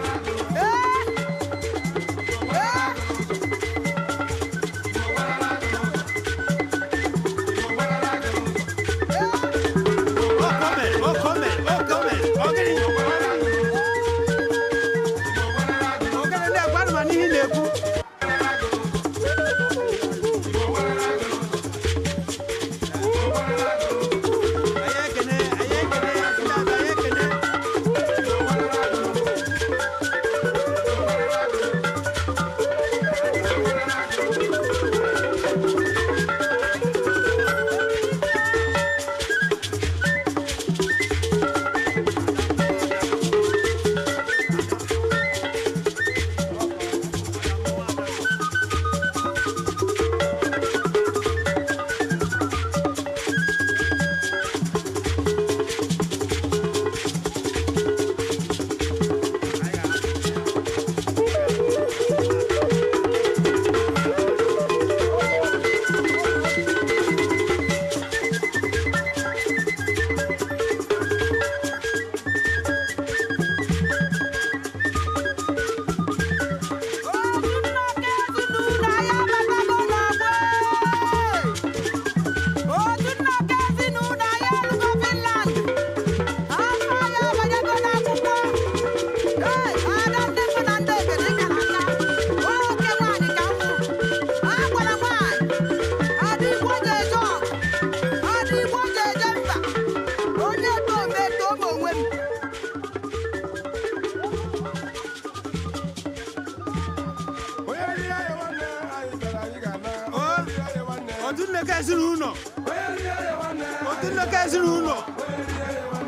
Otunnoke Ezinụlọ.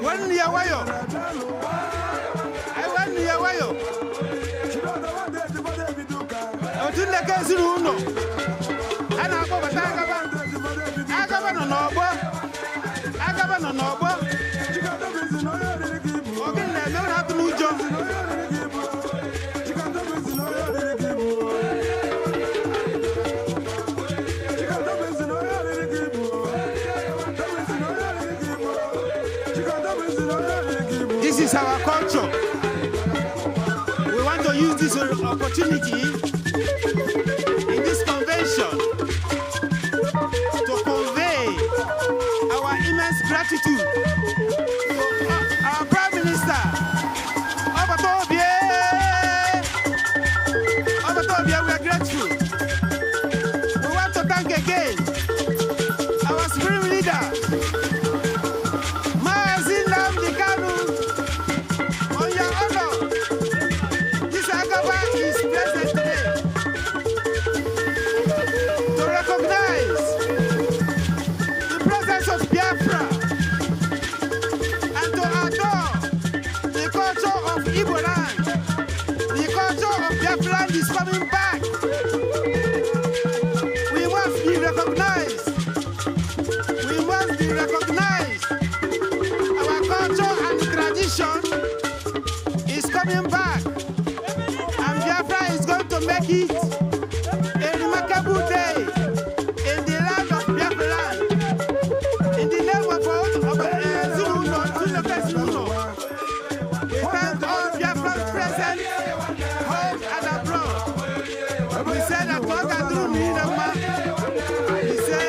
One year wayo. I 1 year wayo. Otunnoke Ezinụlọ. Ana akpọ bata agaba nọ n'ọgbọ. Agaba nọ n'ọgbọ. Oge na-eme ụlọ atụrụ ụjọ. use this opportunity in this convention to convey our immense gratitude to our Prime Minister, we are grateful. We want to thank again our supreme leader, Nnamdi Kanu. On your honor, this Agaba is present today to recognize the presence of Biafra and to adore the culture of Igbo land. The culture of Biafra land is coming back. We must be recognized. We must be recognized. Our culture and tradition is coming back. And Biafra is going to make it a remarkable day in the land of Biafra land. In the name of Zuluno, we thank all Biafrans present, home and abroad. We say that God can do me the man. We say,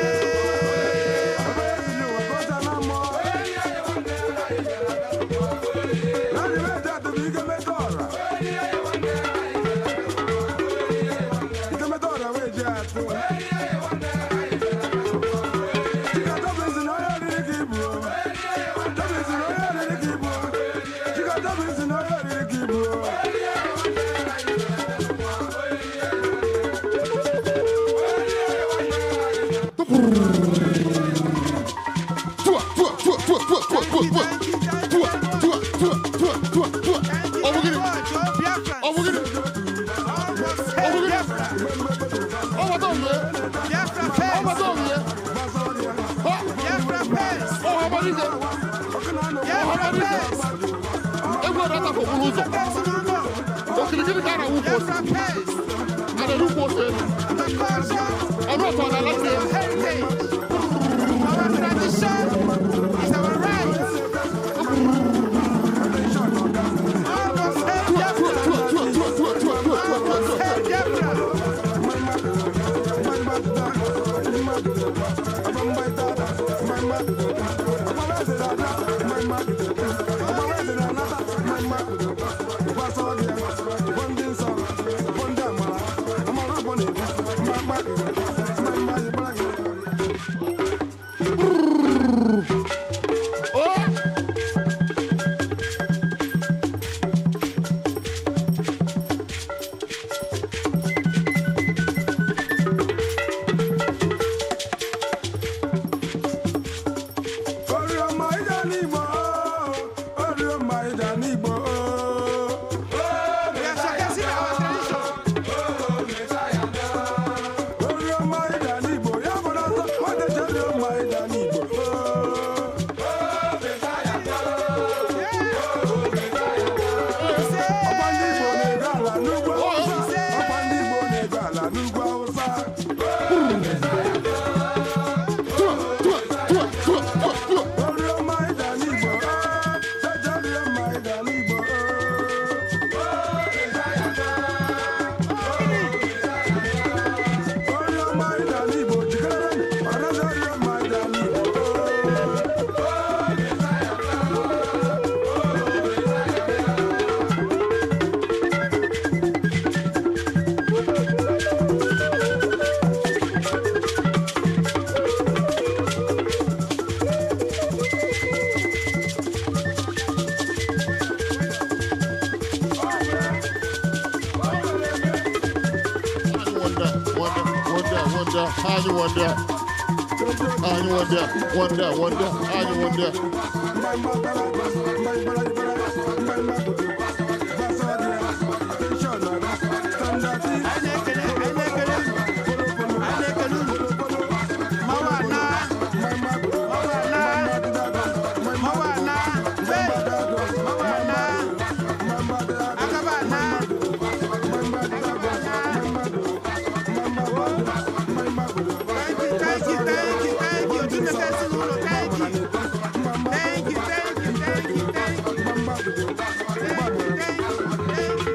Thank you.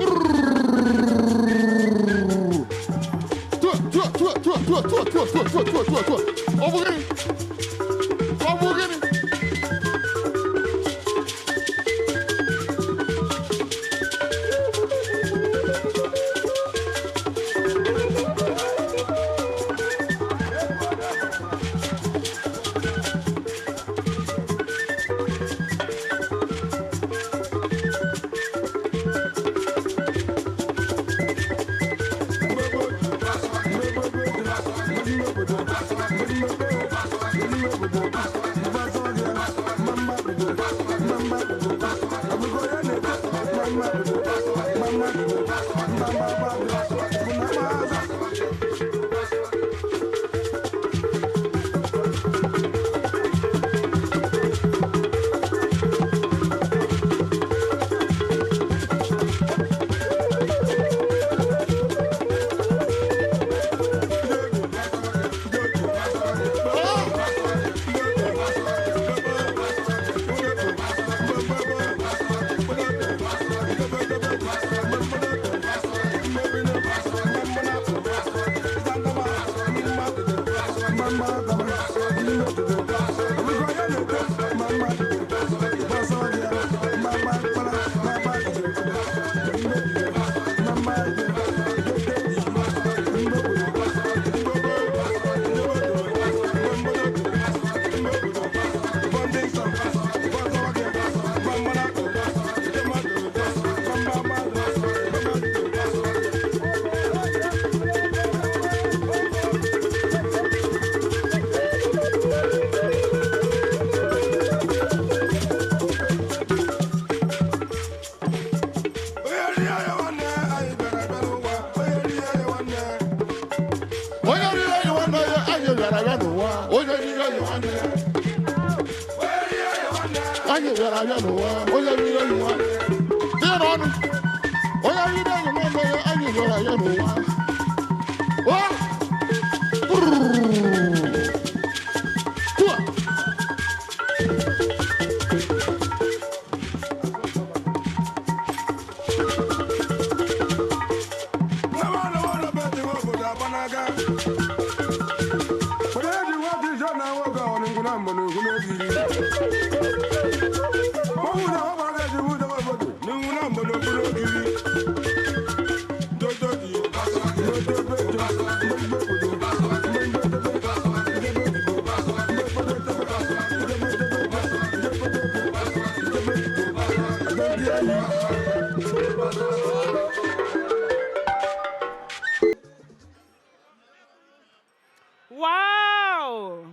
Wow!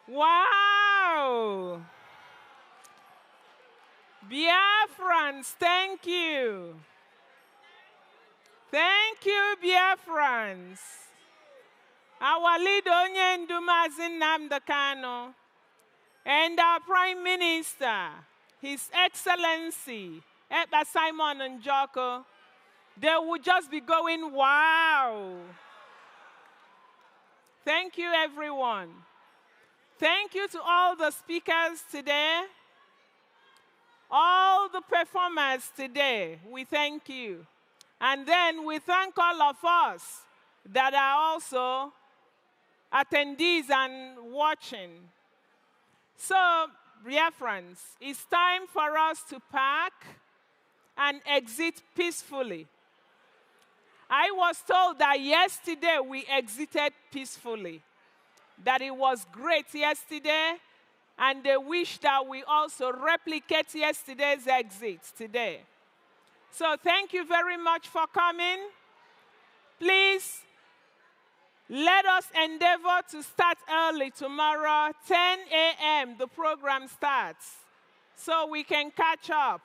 Wow! Biafrans, thank you. Thank you, Biafrans. Our leader, Onye Ndumazi Nnamdi Kanu, and our Prime Minister, His Excellency, Ekpa Simon Njoko, they would just be going, wow. Thank you, everyone. Thank you to all the speakers today, all the performers today. We thank you. And then we thank all of us that are also attendees and watching. So, Biafrans, it's time for us to pack and exit peacefully. I was told that yesterday we exited peacefully, that it was great yesterday, and they wish that we also replicate yesterday's exit today. So thank you very much for coming. Please, let us endeavor to start early tomorrow, 10 a.m. the program starts, so we can catch up.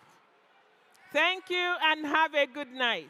Thank you and have a good night.